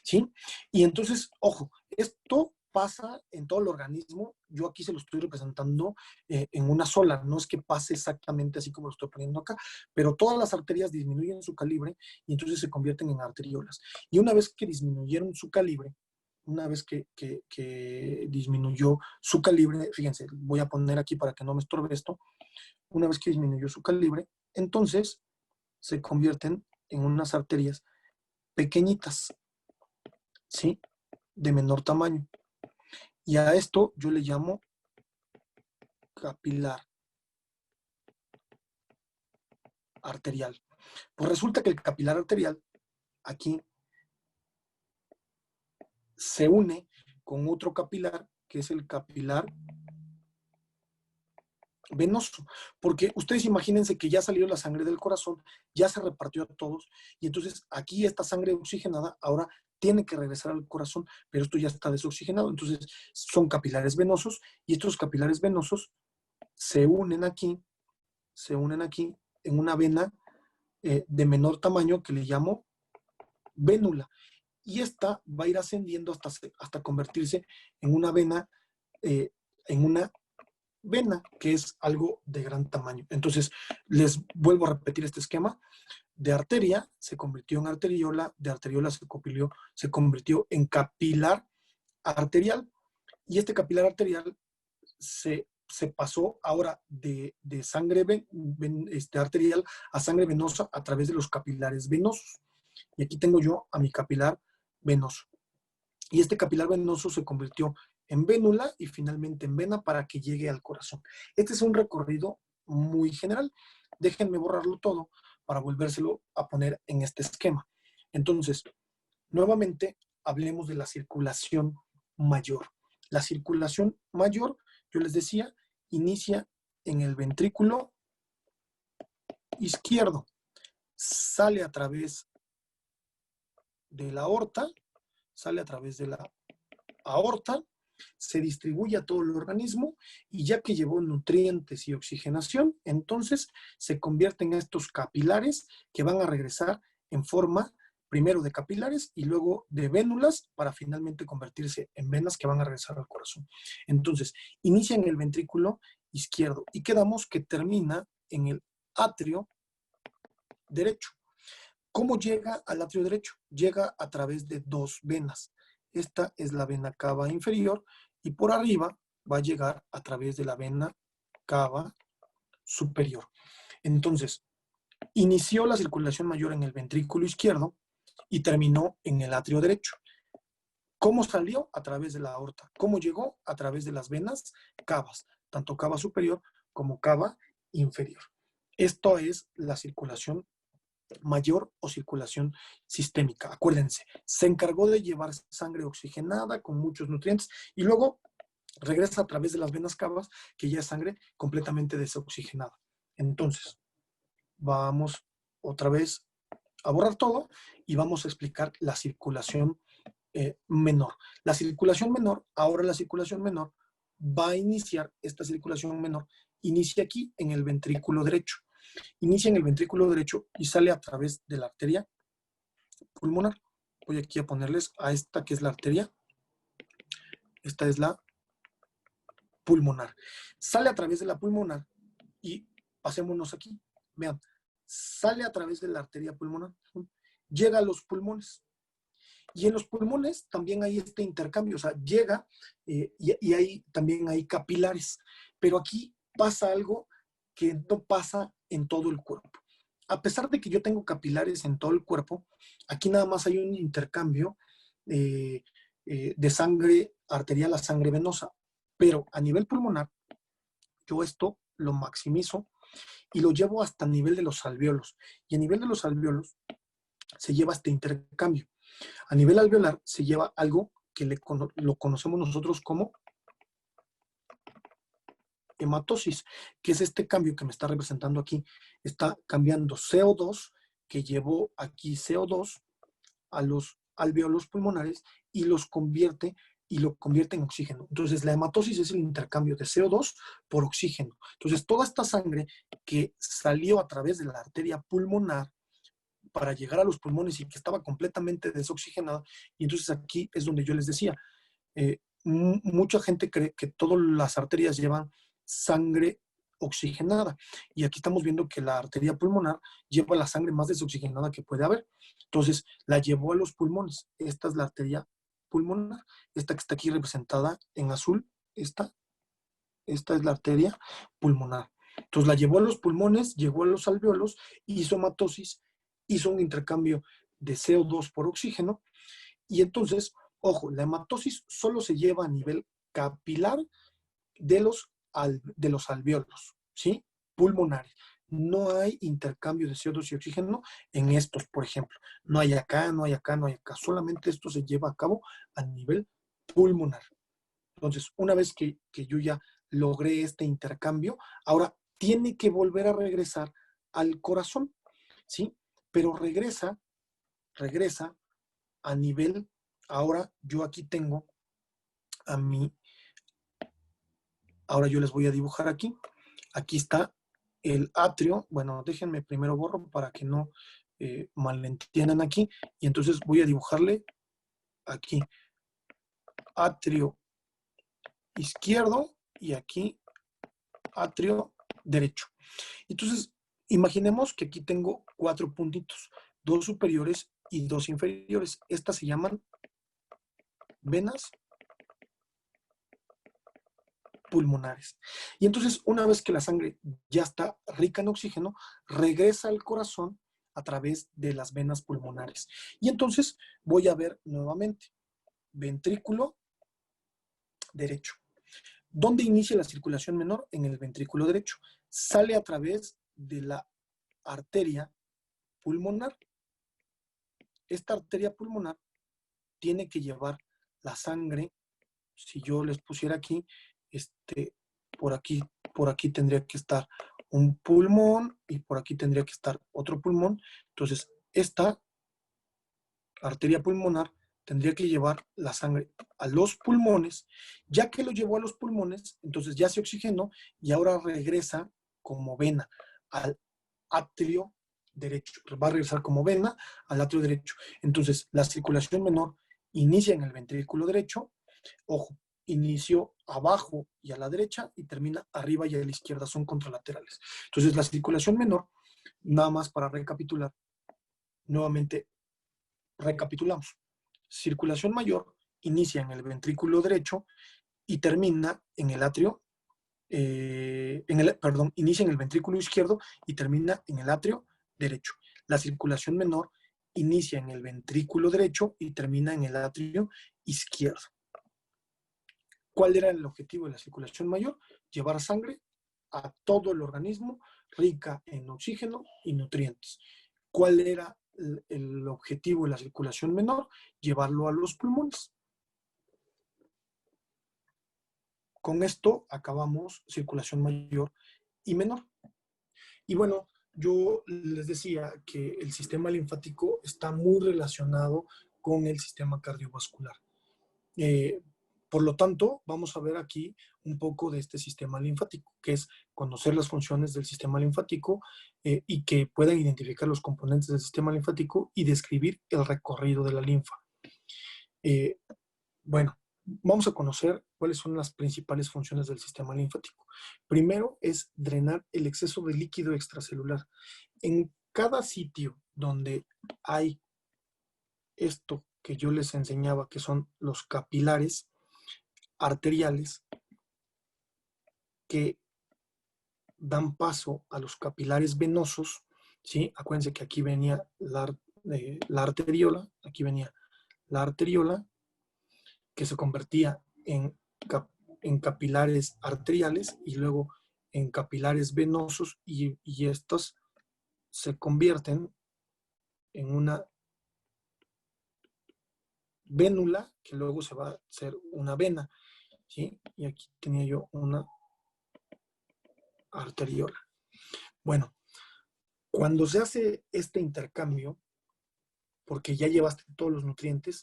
¿Sí? Y entonces, ojo, esto pasa en todo el organismo. Yo aquí se lo estoy representando en una sola. No es que pase exactamente así como lo estoy poniendo acá, pero todas las arterias disminuyen su calibre y entonces se convierten en arteriolas. Y una vez que disminuyeron su calibre, una vez que disminuyó su calibre, fíjense, voy a poner aquí para que no me estorbe esto, una vez que disminuyó su calibre, entonces se convierten en unas arterias pequeñitas, ¿sí? De menor tamaño. Y a esto yo le llamo capilar arterial. Pues resulta que el capilar arterial aquí se une con otro capilar, que es el capilar venoso, porque ustedes imagínense que ya salió la sangre del corazón, ya se repartió a todos, y entonces aquí esta sangre oxigenada ahora tiene que regresar al corazón, pero esto ya está desoxigenado, entonces son capilares venosos, y estos capilares venosos se unen aquí en una vena de menor tamaño que le llamo vénula, y esta va a ir ascendiendo hasta convertirse en una vena, en una vena, que es algo de gran tamaño. Entonces, les vuelvo a repetir este esquema. De arteria se convirtió en arteriola, de arteriola se convirtió en capilar arterial, y este capilar arterial se pasó ahora de sangre arterial a sangre venosa a través de los capilares venosos. Y aquí tengo yo a mi capilar venoso. Y este capilar venoso se convirtió en vénula y finalmente en vena para que llegue al corazón. Este es un recorrido muy general. Déjenme borrarlo todo para volvérselo a poner en este esquema. Entonces, nuevamente hablemos de la circulación mayor. La circulación mayor, yo les decía, inicia en el ventrículo izquierdo, sale a través de la aorta, sale a través de la aorta, se distribuye a todo el organismo y ya que llevó nutrientes y oxigenación, entonces se convierte en estos capilares que van a regresar en forma primero de capilares y luego de vénulas para finalmente convertirse en venas que van a regresar al corazón. Entonces, inicia en el ventrículo izquierdo y quedamos que termina en el atrio derecho. ¿Cómo llega al atrio derecho? Llega a través de dos venas. Esta es la vena cava inferior y por arriba va a llegar a través de la vena cava superior. Entonces, inició la circulación mayor en el ventrículo izquierdo y terminó en el atrio derecho. ¿Cómo salió? A través de la aorta. ¿Cómo llegó? A través de las venas cavas, tanto cava superior como cava inferior. Esto es la circulación mayor o circulación sistémica. Acuérdense, se encargó de llevar sangre oxigenada con muchos nutrientes y luego regresa a través de las venas cavas, que ya es sangre completamente desoxigenada. Entonces, vamos otra vez a borrar todo y vamos a explicar la circulación menor. La circulación menor, ahora la circulación menor va a iniciar, esta circulación menor inicia aquí en el ventrículo derecho. Inicia en el ventrículo derecho y sale a través de la arteria pulmonar. Voy aquí a ponerles a esta que es la arteria. Esta es la pulmonar. Sale a través de la pulmonar y pasémonos aquí. Vean, sale a través de la arteria pulmonar. Llega a los pulmones. Y en los pulmones también hay este intercambio, o sea, llega y ahí también hay capilares. Pero aquí pasa algo que no pasa en todo el cuerpo. A pesar de que yo tengo capilares en todo el cuerpo, aquí nada más hay un intercambio de sangre arterial a sangre venosa. Pero a nivel pulmonar, yo esto lo maximizo y lo llevo hasta el nivel de los alvéolos. Y a nivel de los alvéolos se lleva este intercambio. A nivel alveolar se lleva algo que lo conocemos nosotros como hematosis, que es este cambio que me está representando aquí. Está cambiando CO2, que llevó aquí CO2 a los alvéolos pulmonares y lo convierte en oxígeno. Entonces, la hematosis es el intercambio de CO2 por oxígeno. Entonces, toda esta sangre que salió a través de la arteria pulmonar para llegar a los pulmones y que estaba completamente desoxigenada, y entonces aquí es donde yo les decía, mucha gente cree que todas las arterias llevan sangre oxigenada. Y aquí estamos viendo que la arteria pulmonar lleva la sangre más desoxigenada que puede haber. Entonces, la llevó a los pulmones. Esta es la arteria pulmonar. Esta que está aquí representada en azul, esta es la arteria pulmonar. Entonces, la llevó a los pulmones, llegó a los alvéolos, hizo hematosis, hizo un intercambio de CO2 por oxígeno. Y entonces, ojo, la hematosis solo se lleva a nivel capilar de los alvéolos, ¿sí? Pulmonares. No hay intercambio de CO2 y oxígeno en estos, por ejemplo. No hay acá, no hay acá, no hay acá. Solamente esto se lleva a cabo a nivel pulmonar. Entonces, una vez que yo ya logré este intercambio, ahora tiene que volver a regresar al corazón, ¿sí? Pero regresa a nivel, ahora yo aquí tengo a mi, ahora yo les voy a dibujar aquí. Aquí está el atrio. Bueno, déjenme primero borro para que no malentiendan aquí. Y entonces voy a dibujarle aquí atrio izquierdo y aquí atrio derecho. Entonces, imaginemos que aquí tengo 4 puntitos, 2 superiores y 2 inferiores. Estas se llaman venas pulmonares. Y entonces, una vez que la sangre ya está rica en oxígeno, regresa al corazón a través de las venas pulmonares. Y entonces voy a ver nuevamente ventrículo derecho. ¿Dónde inicia la circulación menor? En el ventrículo derecho. Sale a través de la arteria pulmonar. Esta arteria pulmonar tiene que llevar la sangre. Si yo les pusiera aquí, por aquí tendría que estar un pulmón y por aquí tendría que estar otro pulmón. Entonces, esta arteria pulmonar tendría que llevar la sangre a los pulmones. Ya que lo llevó a los pulmones, entonces ya se oxigenó y ahora regresa como vena al atrio derecho. Va a regresar como vena al atrio derecho. Entonces, la circulación menor inicia en el ventrículo derecho. Ojo, inició abajo y a la derecha y termina arriba y a la izquierda, son contralaterales. Entonces, la circulación menor, nada más para recapitular, nuevamente recapitulamos. Circulación mayor inicia en el ventrículo derecho y termina en el atrio, inicia en el ventrículo izquierdo y termina en el atrio derecho. La circulación menor inicia en el ventrículo derecho y termina en el atrio izquierdo. ¿Cuál era el objetivo de la circulación mayor? Llevar sangre a todo el organismo rica en oxígeno y nutrientes. ¿Cuál era el objetivo de la circulación menor? Llevarlo a los pulmones. Con esto acabamos circulación mayor y menor. Y bueno, yo les decía que el sistema linfático está muy relacionado con el sistema cardiovascular. Por lo tanto, vamos a ver aquí un poco de este sistema linfático, que es conocer las funciones del sistema linfático y que puedan identificar los componentes del sistema linfático y describir el recorrido de la linfa. Bueno, vamos a conocer cuáles son las principales funciones del sistema linfático. Primero es drenar el exceso de líquido extracelular. En cada sitio donde hay esto que yo les enseñaba, que son los capilares arteriales, que dan paso a los capilares venosos, ¿sí? Acuérdense que aquí venía la arteriola, aquí venía la arteriola, que se convertía en capilares arteriales y luego en capilares venosos y estos se convierten en una vénula que luego se va a hacer una vena, ¿sí? Y aquí tenía yo una arteriola. Bueno, cuando se hace este intercambio, porque ya llevaste todos los nutrientes,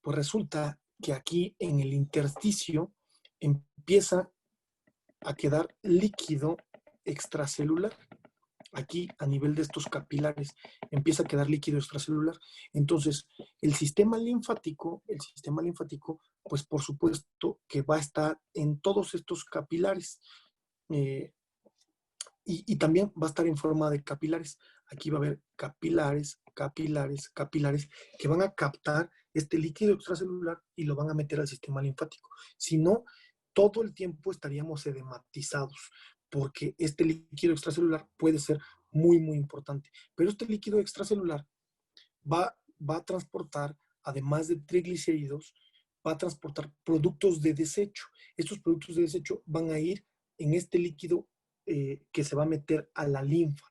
pues resulta que aquí en el intersticio empieza a quedar líquido extracelular. Aquí a nivel de estos capilares empieza a quedar líquido extracelular. Entonces, el sistema linfático, pues por supuesto que va a estar en todos estos capilares. Y también va a estar en forma de capilares. Aquí va a haber capilares, capilares, capilares que van a captar este líquido extracelular y lo van a meter al sistema linfático. Si no, todo el tiempo estaríamos edematizados porque este líquido extracelular puede ser muy, muy importante. Pero este líquido extracelular va a transportar, además de triglicéridos, va a transportar productos de desecho. Estos productos de desecho van a ir en este líquido que se va a meter a la linfa.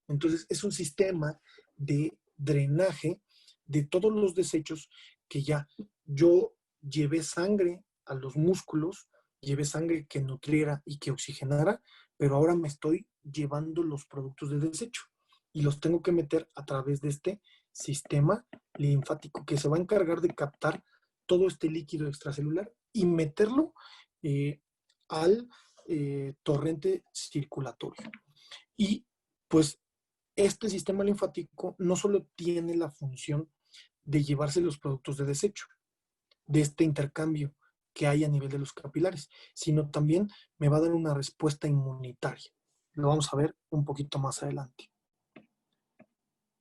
Entonces, es un sistema de drenaje de todos los desechos que ya yo llevé sangre a los músculos, llevé sangre que nutriera y que oxigenara, pero ahora me estoy llevando los productos de desecho y los tengo que meter a través de este sistema linfático que se va a encargar de captar todo este líquido extracelular y meterlo al torrente circulatorio. Y pues este sistema linfático no solo tiene la función de llevarse los productos de desecho, de este intercambio que hay a nivel de los capilares, sino también me va a dar una respuesta inmunitaria. Lo vamos a ver un poquito más adelante.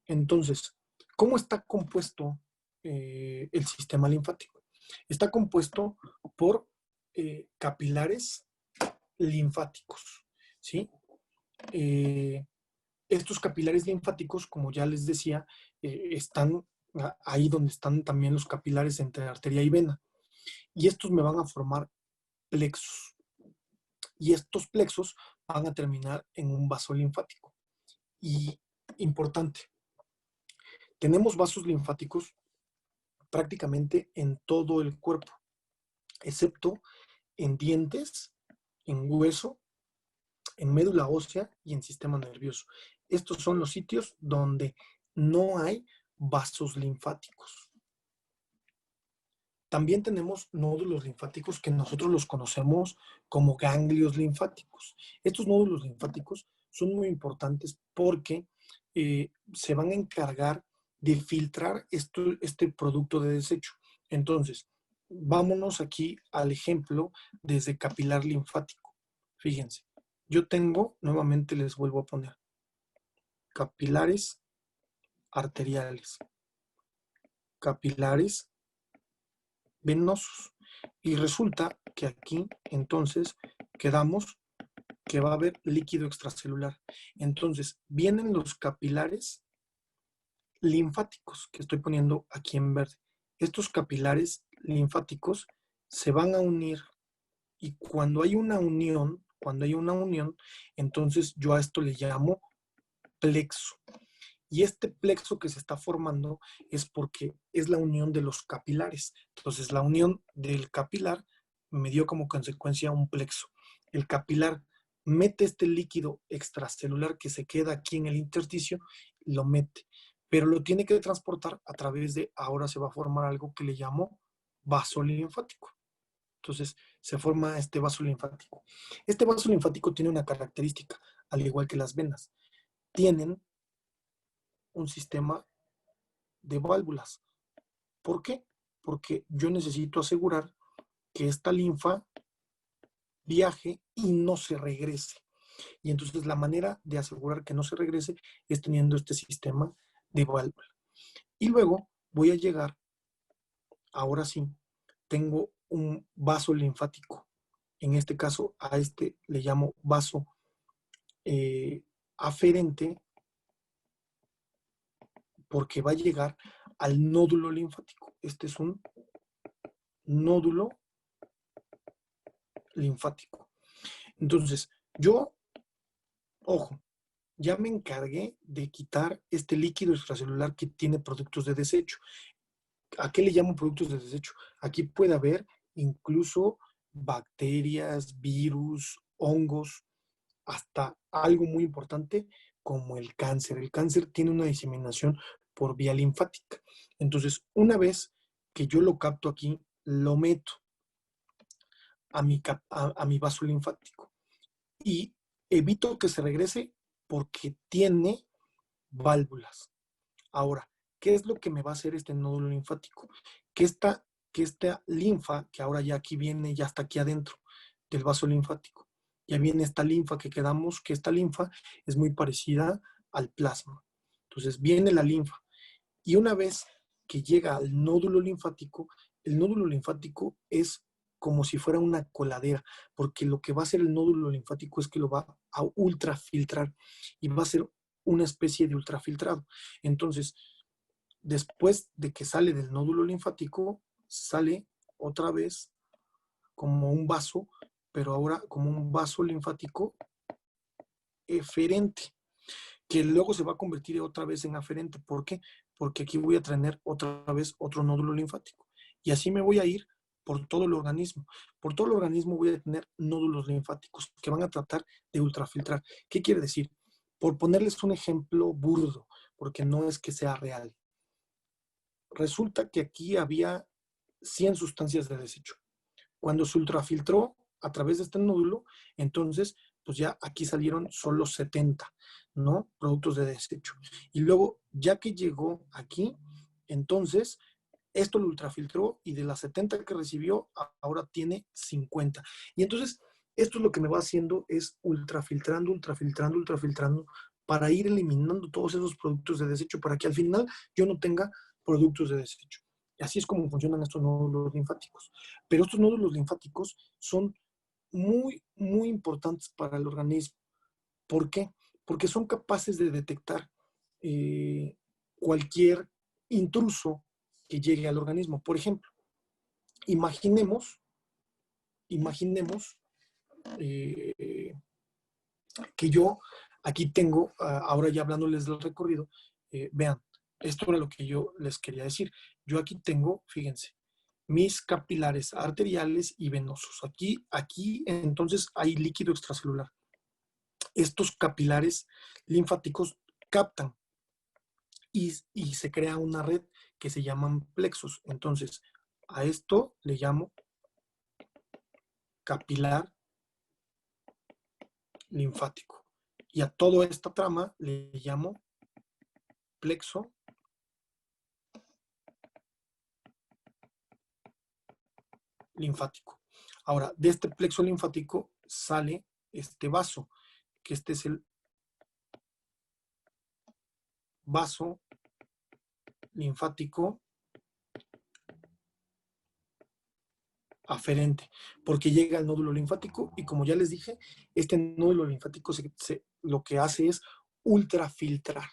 Entonces, ¿cómo está compuesto el sistema linfático? Está compuesto por capilares linfáticos, ¿sí? Estos capilares linfáticos, como ya les decía, están ahí donde están también los capilares entre arteria y vena. Y estos me van a formar plexos. Y estos plexos van a terminar en un vaso linfático. Y importante, tenemos vasos linfáticos prácticamente en todo el cuerpo, excepto en dientes, en hueso, en médula ósea y en sistema nervioso. Estos son los sitios donde no hay vasos linfáticos. También tenemos nódulos linfáticos que nosotros los conocemos como ganglios linfáticos. Estos nódulos linfáticos son muy importantes porque se van a encargar de filtrar este producto de desecho. Entonces, vámonos aquí al ejemplo desde capilar linfático. Fíjense, yo tengo, nuevamente les vuelvo a poner, capilares arteriales, capilares venosos. Y resulta que aquí entonces quedamos que va a haber líquido extracelular. Entonces vienen los capilares linfáticos que estoy poniendo aquí en verde. Estos capilares linfáticos se van a unir y cuando hay una unión, entonces yo a esto le llamo plexo. Y este plexo que se está formando es porque es la unión de los capilares. Entonces, la unión del capilar me dio como consecuencia un plexo. El capilar mete este líquido extracelular que se queda aquí en el intersticio, lo mete, pero lo tiene que transportar a través de, ahora se va a formar algo que le llamo vaso linfático. Entonces, se forma este vaso linfático. Este vaso linfático tiene una característica, al igual que las venas. Tienen un sistema de válvulas. ¿Por qué? Porque yo necesito asegurar que esta linfa viaje y no se regrese. Y entonces la manera de asegurar que no se regrese es teniendo este sistema de válvula. Y luego voy a llegar, ahora sí, tengo un vaso linfático. En este caso, a este le llamo vaso aferente porque va a llegar al nódulo linfático. Este es un nódulo linfático. Entonces, yo, ojo, ya me encargué de quitar este líquido extracelular que tiene productos de desecho. ¿A qué le llamo productos de desecho? Aquí puede haber incluso bacterias, virus, hongos, hasta algo muy importante como el cáncer. El cáncer tiene una diseminación por vía linfática. Entonces, una vez que yo lo capto aquí, lo meto a mi vaso linfático y evito que se regrese porque tiene válvulas. Ahora, ¿qué es lo que me va a hacer este nódulo linfático? Que esta linfa, que ahora ya aquí viene, ya está aquí adentro del vaso linfático, ya viene esta linfa que quedamos, que esta linfa es muy parecida al plasma. Entonces viene la linfa y una vez que llega al nódulo linfático, el nódulo linfático es como si fuera una coladera, porque lo que va a hacer el nódulo linfático es que lo va a ultrafiltrar y va a ser una especie de ultrafiltrado. Entonces, después de que sale del nódulo linfático, sale otra vez como un vaso, pero ahora como un vaso linfático eferente, que luego se va a convertir otra vez en aferente. ¿Por qué? Porque aquí voy a tener otra vez otro nódulo linfático. Y así me voy a ir por todo el organismo. Por todo el organismo voy a tener nódulos linfáticos que van a tratar de ultrafiltrar. ¿Qué quiere decir? Por ponerles un ejemplo burdo, porque no es que sea real. Resulta que aquí había 100 sustancias de desecho. Cuando se ultrafiltró a través de este nódulo, entonces, pues ya aquí salieron solo 70, ¿no? Productos de desecho. Y luego, ya que llegó aquí, entonces, esto lo ultrafiltró y de las 70 que recibió, ahora tiene 50. Y entonces, esto es lo que me va haciendo es ultrafiltrando, ultrafiltrando, ultrafiltrando, para ir eliminando todos esos productos de desecho, para que al final yo no tenga productos de desecho. Y así es como funcionan estos nódulos linfáticos. Pero estos nódulos linfáticos son muy, muy importantes para el organismo. ¿Por qué? Porque son capaces de detectar cualquier intruso que llegue al organismo. Por ejemplo, imaginemos eh, que yo aquí tengo, ahora ya hablándoles del recorrido, vean, esto era lo que yo les quería decir. Yo aquí tengo, fíjense, mis capilares arteriales y venosos. Aquí entonces hay líquido extracelular. Estos capilares linfáticos captan y se crea una red que se llaman plexos. Entonces, A esto le llamo capilar linfático. Y a toda esta trama le llamo plexo linfático. Ahora, de este plexo linfático sale este vaso, que este es el vaso linfático aferente, porque llega al nódulo linfático y como ya les dije, este nódulo linfático lo que hace es ultrafiltrar,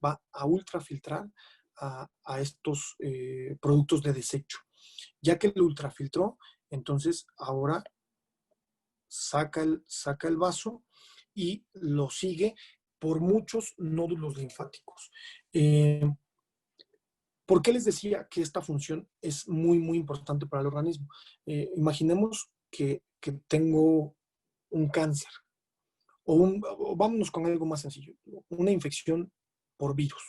va a ultrafiltrar a estos productos de desecho. Ya que lo ultrafiltró, entonces ahora saca el vaso y lo sigue por muchos nódulos linfáticos. ¿Por qué les decía que esta función es muy, muy importante para el organismo? Imaginemos que tengo un cáncer o vámonos con algo más sencillo, una infección por virus.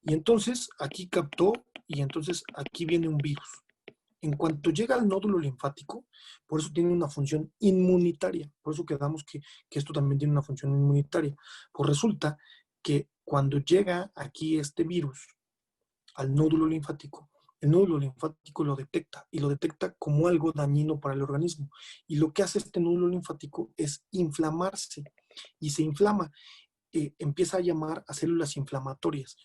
Y entonces aquí captó y entonces aquí viene un virus. En cuanto llega al nódulo linfático, por eso tiene una función inmunitaria, por eso quedamos que esto también tiene una función inmunitaria. Pues resulta que cuando llega aquí este virus al nódulo linfático, el nódulo linfático lo detecta y lo detecta como algo dañino para el organismo. Y lo que hace este nódulo linfático es inflamarse y se inflama, empieza a llamar a células inflamatorias.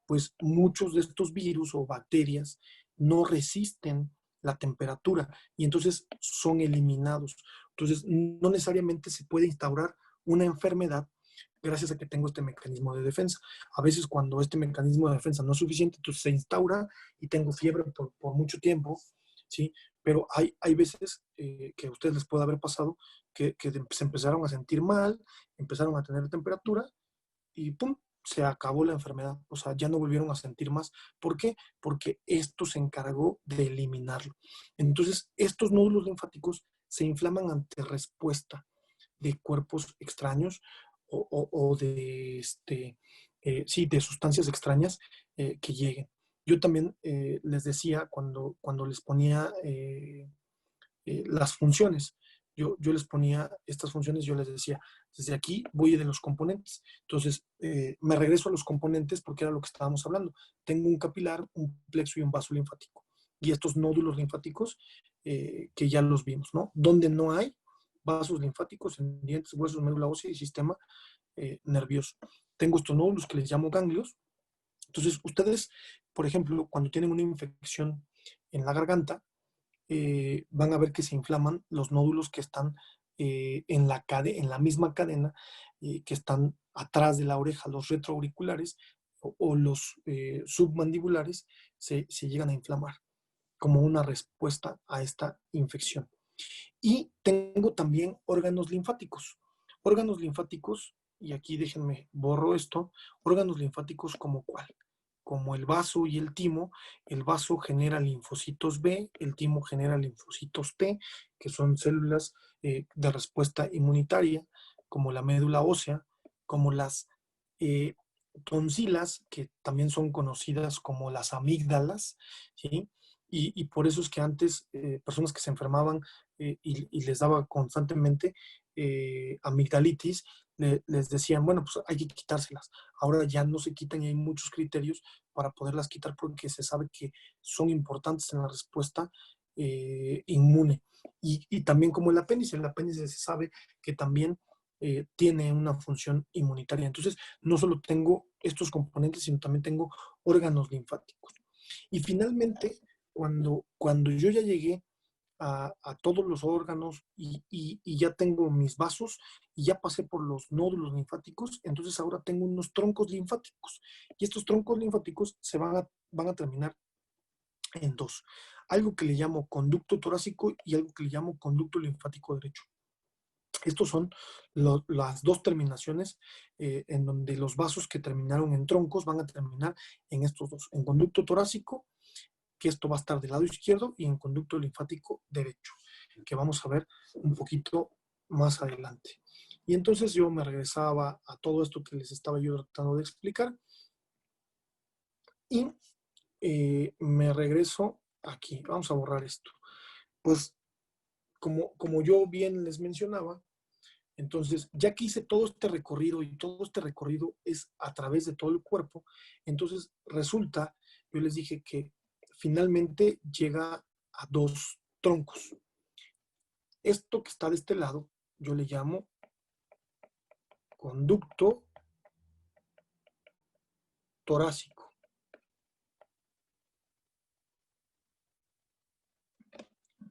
Pues muchos de estos virus o bacterias no resisten la temperatura y entonces son eliminados. Entonces, no necesariamente se puede instaurar una enfermedad gracias a que tengo este mecanismo de defensa. A veces cuando este mecanismo de defensa no es suficiente, entonces se instaura y tengo fiebre por mucho tiempo, ¿sí? Pero hay veces que a ustedes les puede haber pasado que se empezaron a sentir mal, empezaron a tener temperatura y ¡pum! Se acabó la enfermedad, o sea, ya no volvieron a sentir más. ¿Por qué? Porque esto se encargó de eliminarlo. Entonces, estos nódulos linfáticos se inflaman ante respuesta de cuerpos extraños o de, sí, de sustancias extrañas que lleguen. Yo también les decía cuando les ponía las funciones. Yo les ponía estas funciones, yo les decía, desde aquí voy de los componentes. Entonces, me regreso a los componentes porque era lo que estábamos hablando. Tengo un capilar, un plexo y un vaso linfático. Y estos nódulos linfáticos que ya los vimos, ¿no? Donde no hay vasos linfáticos en dientes, huesos, médula ósea y sistema nervioso. Tengo estos nódulos que les llamo ganglios. Entonces, ustedes, por ejemplo, cuando tienen una infección en la garganta, van a ver que se inflaman los nódulos que están en la misma cadena que están atrás de la oreja, los retroauriculares o los submandibulares se llegan a inflamar como una respuesta a esta infección. Y tengo también órganos linfáticos. Órganos linfáticos, y aquí déjenme borro esto, órganos linfáticos como cuál. Como el vaso y el timo, el vaso genera linfocitos B, el timo genera linfocitos T, que son células de respuesta inmunitaria, como la médula ósea, como las eh, tonsilas, que también son conocidas como las amígdalas, ¿sí? Y por eso es que antes personas que se enfermaban y les daba constantemente amigdalitis, les decían, bueno, pues hay que quitárselas. Ahora ya no se quitan y hay muchos criterios para poderlas quitar porque se sabe que son importantes en la respuesta inmune. Y también como el apéndice se sabe que también tiene una función inmunitaria. Entonces, no solo tengo estos componentes, sino también tengo órganos linfáticos. Y finalmente, cuando yo ya llegué a todos los órganos y ya tengo mis vasos y ya pasé por los nódulos linfáticos, entonces ahora tengo unos troncos linfáticos. Y estos troncos linfáticos van a terminar en dos. Algo que le llamo conducto torácico y algo que le llamo conducto linfático derecho. Estos son las dos terminaciones en donde los vasos que terminaron en troncos van a terminar en estos dos, en conducto torácico, que esto va a estar del lado izquierdo, y en conducto linfático derecho, que vamos a ver un poquito más adelante. Y entonces yo me regresaba a todo esto que les estaba yo tratando de explicar y me regreso aquí, vamos a borrar esto. Pues como yo bien les mencionaba, entonces ya que hice todo este recorrido y todo este recorrido es a través de todo el cuerpo, entonces resulta, yo les dije que finalmente llega a dos troncos. Esto que está de este lado, yo le llamo conducto torácico.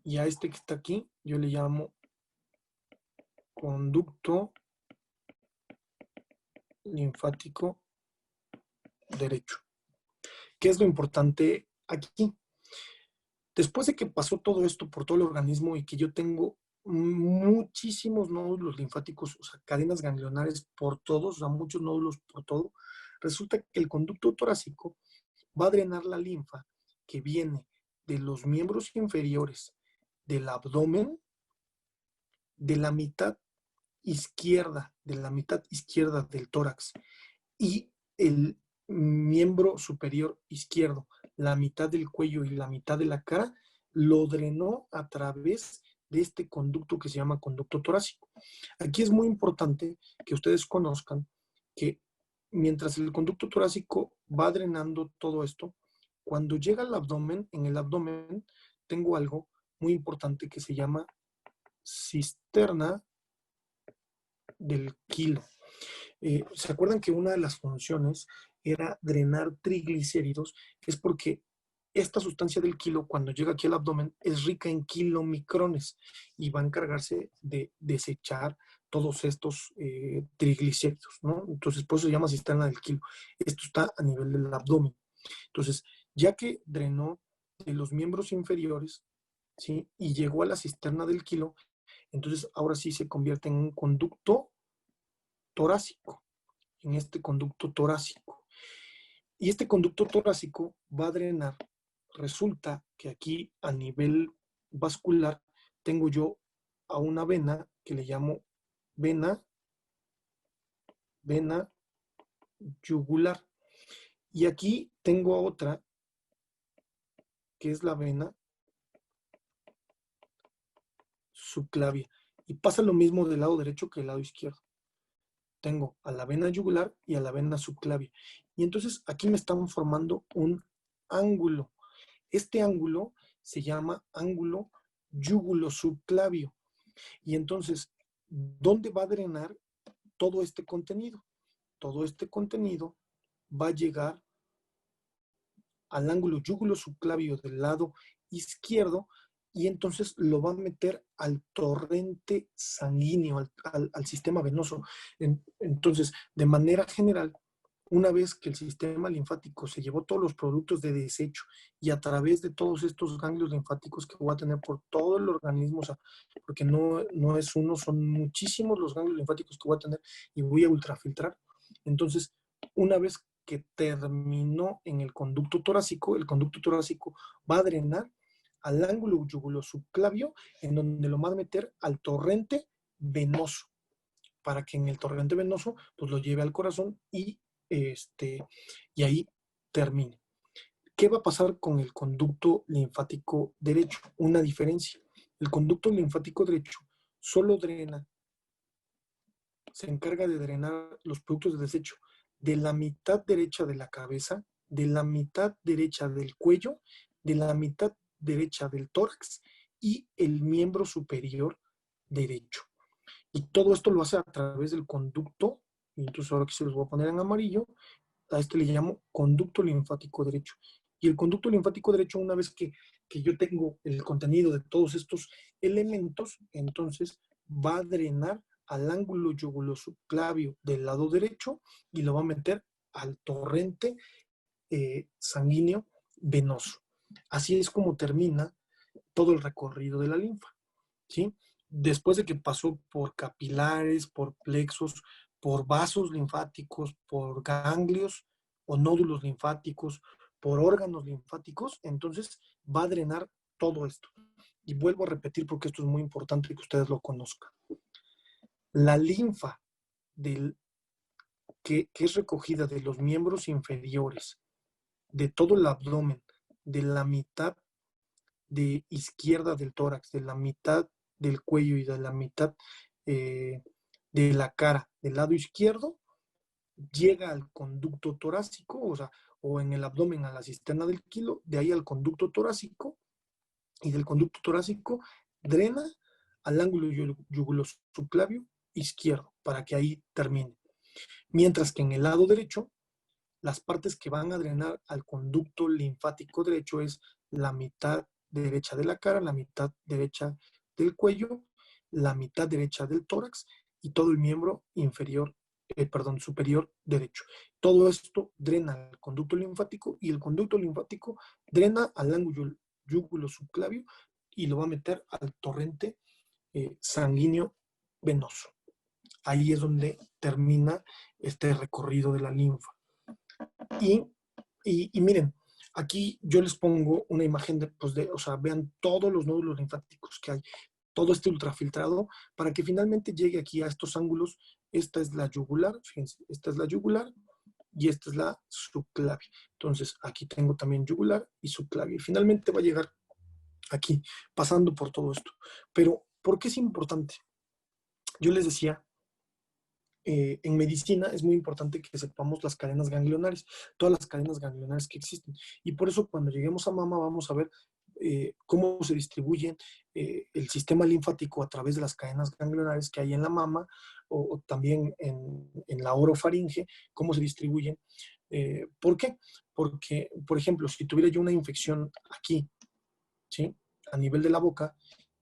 Y a este que está aquí, yo le llamo conducto linfático derecho. ¿Qué es lo importante aquí? Después de que pasó todo esto por todo el organismo y que yo tengo muchísimos nódulos linfáticos, o sea, cadenas ganglionares por todos, o sea, muchos nódulos por todo, resulta que el conducto torácico va a drenar la linfa que viene de los miembros inferiores del abdomen, de la mitad izquierda del tórax y el miembro superior izquierdo, la mitad del cuello y la mitad de la cara, lo drenó a través de este conducto que se llama conducto torácico. Aquí es muy importante que ustedes conozcan que mientras el conducto torácico va drenando todo esto, cuando llega al abdomen, en el abdomen tengo algo muy importante que se llama cisterna del kilo. ¿Se acuerdan que una de las funciones era drenar triglicéridos? Es porque esta sustancia del kilo, cuando llega aquí al abdomen, es rica en kilomicrones y va a encargarse de desechar todos estos triglicéridos, ¿no? Entonces, por eso se llama cisterna del kilo. Esto está a nivel del abdomen. Entonces, ya que drenó de los miembros inferiores, ¿sí? Y llegó a la cisterna del kilo, entonces ahora sí se convierte en un conducto torácico, en este conducto torácico. Y este conducto torácico va a drenar. Resulta que aquí a nivel vascular tengo yo a una vena que le llamo vena yugular. Y aquí tengo a otra que es la vena subclavia. Y pasa lo mismo del lado derecho que del lado izquierdo. Tengo a la vena yugular y a la vena subclavia. Y entonces aquí me están formando un ángulo. Este ángulo se llama ángulo yugulo-subclavio. Y entonces, ¿dónde va a drenar todo este contenido? Todo este contenido va a llegar al ángulo yugulo-subclavio del lado izquierdo y entonces lo va a meter al torrente sanguíneo, al sistema venoso. Entonces, de manera general, una vez que el sistema linfático se llevó todos los productos de desecho y a través de todos estos ganglios linfáticos que voy a tener por todo el organismo, o sea, porque no es uno, son muchísimos los ganglios linfáticos que voy a tener y voy a ultrafiltrar. Entonces, una vez que terminó en el conducto torácico va a drenar al ángulo yugulo-subclavio, en donde lo va a meter al torrente venoso, para que en el torrente venoso pues lo lleve al corazón y ahí termine. ¿Qué va a pasar con el conducto linfático derecho? Una diferencia. El conducto linfático derecho solo drena, se encarga de drenar los productos de desecho de la mitad derecha de la cabeza, de la mitad derecha del cuello, de la mitad derecha del tórax y el miembro superior derecho. Y todo esto lo hace a través del conducto, y entonces ahora aquí se los voy a poner en amarillo, a este le llamo conducto linfático derecho. Y el conducto linfático derecho, una vez que yo tengo el contenido de todos estos elementos, entonces va a drenar al ángulo yugulo-subclavio del lado derecho y lo va a meter al torrente sanguíneo venoso. Así es como termina todo el recorrido de la linfa, ¿sí? Después de que pasó por capilares, por plexos, por vasos linfáticos, por ganglios o nódulos linfáticos, por órganos linfáticos, entonces va a drenar todo esto. Y vuelvo a repetir porque esto es muy importante que ustedes lo conozcan. La linfa que es recogida de los miembros inferiores, de todo el abdomen, de la mitad de izquierda del tórax, de la mitad del cuello y de la mitad de la cara, del lado izquierdo, llega al conducto torácico, o sea, o en el abdomen a la cisterna del quilo, de ahí al conducto torácico, y del conducto torácico drena al ángulo yugulosubclavio izquierdo, para que ahí termine. Mientras que en el lado derecho, las partes que van a drenar al conducto linfático derecho es la mitad derecha de la cara, la mitad derecha del cuello, la mitad derecha del tórax y todo el miembro inferior, superior derecho. Todo esto drena al conducto linfático y el conducto linfático drena al ángulo yugulosubclavio y lo va a meter al torrente sanguíneo venoso. Ahí es donde termina este recorrido de la linfa. Y miren, aquí yo les pongo una imagen o sea, vean todos los nódulos linfáticos que hay, todo este ultrafiltrado, para que finalmente llegue aquí a estos ángulos. Esta es la yugular, fíjense, esta es la yugular y esta es la subclavia. Entonces, aquí tengo también yugular y subclavia. Y finalmente va a llegar aquí, pasando por todo esto. Pero, ¿por qué es importante? Yo les decía, en medicina es muy importante que sepamos las cadenas ganglionares, todas las cadenas ganglionares que existen. Y por eso cuando lleguemos a mama vamos a ver cómo se distribuye el sistema linfático a través de las cadenas ganglionares que hay en la mama o también en la orofaringe, cómo se distribuyen. ¿Por qué? Porque, por ejemplo, si tuviera yo una infección aquí, ¿sí? A nivel de la boca,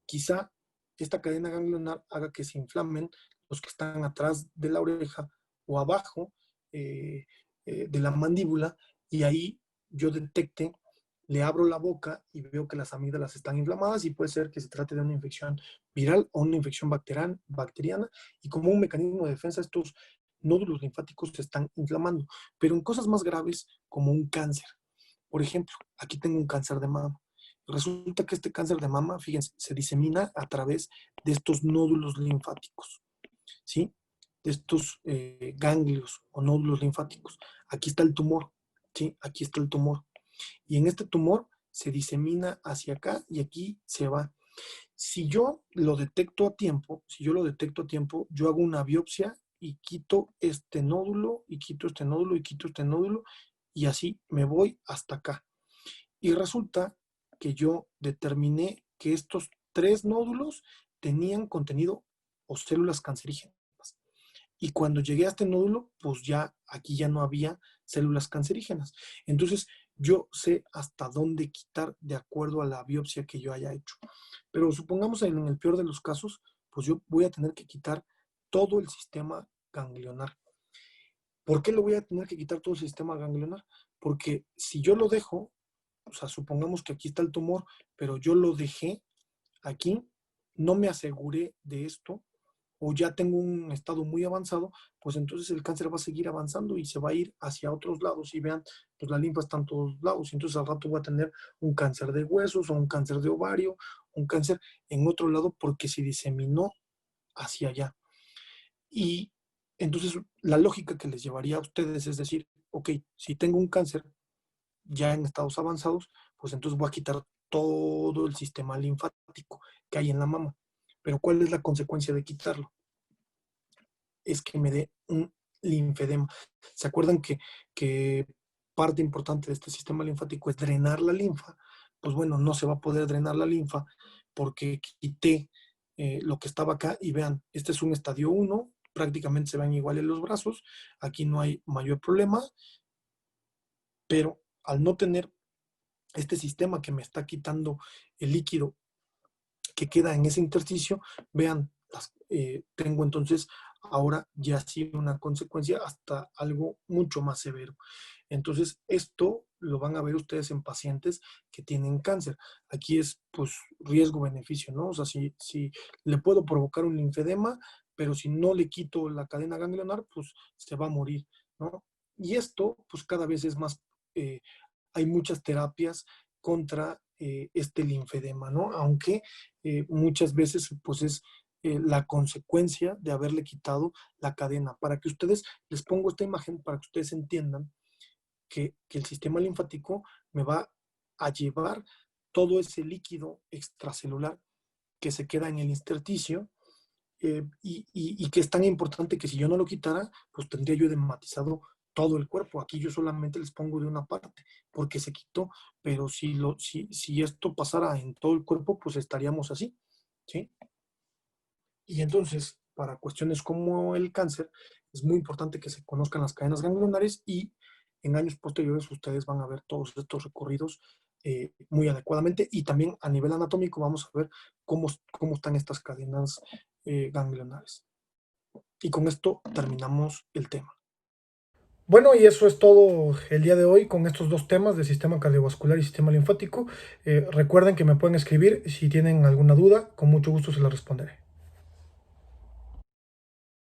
quizá esta cadena ganglionar haga que se inflamen los que están atrás de la oreja o abajo de la mandíbula, y ahí yo detecte, le abro la boca y veo que las amígdalas están inflamadas y puede ser que se trate de una infección viral o una infección bacteriana, y como un mecanismo de defensa estos nódulos linfáticos se están inflamando. Pero en cosas más graves como un cáncer, por ejemplo, aquí tengo un cáncer de mama. Resulta que este cáncer de mama, fíjense, se disemina a través de estos nódulos linfáticos, ¿sí? De estos ganglios o nódulos linfáticos. Aquí está el tumor, ¿sí? Aquí está el tumor. Y en este tumor se disemina hacia acá y aquí se va. Si yo lo detecto a tiempo, yo hago una biopsia y quito este nódulo, y quito este nódulo, y quito este nódulo, y así me voy hasta acá. Y resulta que yo determiné que estos 3 nódulos tenían contenido o células cancerígenas. Y cuando llegué a este nódulo, pues ya aquí ya no había células cancerígenas. Entonces yo sé hasta dónde quitar de acuerdo a la biopsia que yo haya hecho. Pero supongamos en el peor de los casos, pues yo voy a tener que quitar todo el sistema ganglionar. ¿Por qué lo voy a tener que quitar todo el sistema ganglionar? Porque si yo lo dejo, o sea, supongamos que aquí está el tumor, pero yo lo dejé aquí, no me aseguré de esto, o ya tengo un estado muy avanzado, pues entonces el cáncer va a seguir avanzando y se va a ir hacia otros lados. Y vean, pues la linfa está en todos lados. Y entonces al rato voy a tener un cáncer de huesos o un cáncer de ovario, un cáncer en otro lado porque se diseminó hacia allá. Y entonces la lógica que les llevaría a ustedes es decir, ok, si tengo un cáncer ya en estados avanzados, pues entonces voy a quitar todo el sistema linfático que hay en la mama. Pero ¿cuál es la consecuencia de quitarlo? Es que me dé un linfedema. ¿Se acuerdan que parte importante de este sistema linfático es drenar la linfa? Pues bueno, no se va a poder drenar la linfa porque quité lo que estaba acá y vean, este es un estadio 1, prácticamente se ven iguales los brazos, aquí no hay mayor problema, pero al no tener este sistema que me está quitando el líquido que queda en ese intersticio, vean, tengo entonces ahora ya sí una consecuencia hasta algo mucho más severo. Entonces, esto lo van a ver ustedes en pacientes que tienen cáncer. Aquí es, pues, riesgo-beneficio, ¿no? O sea, si le puedo provocar un linfedema, pero si no le quito la cadena ganglionar, pues se va a morir, ¿no? Y esto, pues, cada vez es más, hay muchas terapias contra este linfedema, ¿no? Aunque muchas veces pues es la consecuencia de haberle quitado la cadena. Para que ustedes, les pongo esta imagen para que ustedes entiendan que el sistema linfático me va a llevar todo ese líquido extracelular que se queda en el intersticio, y que es tan importante que si yo no lo quitara, pues tendría yo edematizado todo el cuerpo. Aquí yo solamente les pongo de una parte porque se quitó, pero si esto pasara en todo el cuerpo, pues estaríamos así, ¿sí? Y entonces, para cuestiones como el cáncer, es muy importante que se conozcan las cadenas ganglionares, y en años posteriores ustedes van a ver todos estos recorridos muy adecuadamente, y también a nivel anatómico vamos a ver cómo están estas cadenas ganglionares. Y con esto terminamos el tema. Bueno, y eso es todo el día de hoy con estos dos temas de sistema cardiovascular y sistema linfático. Recuerden que me pueden escribir si tienen alguna duda, con mucho gusto se la responderé.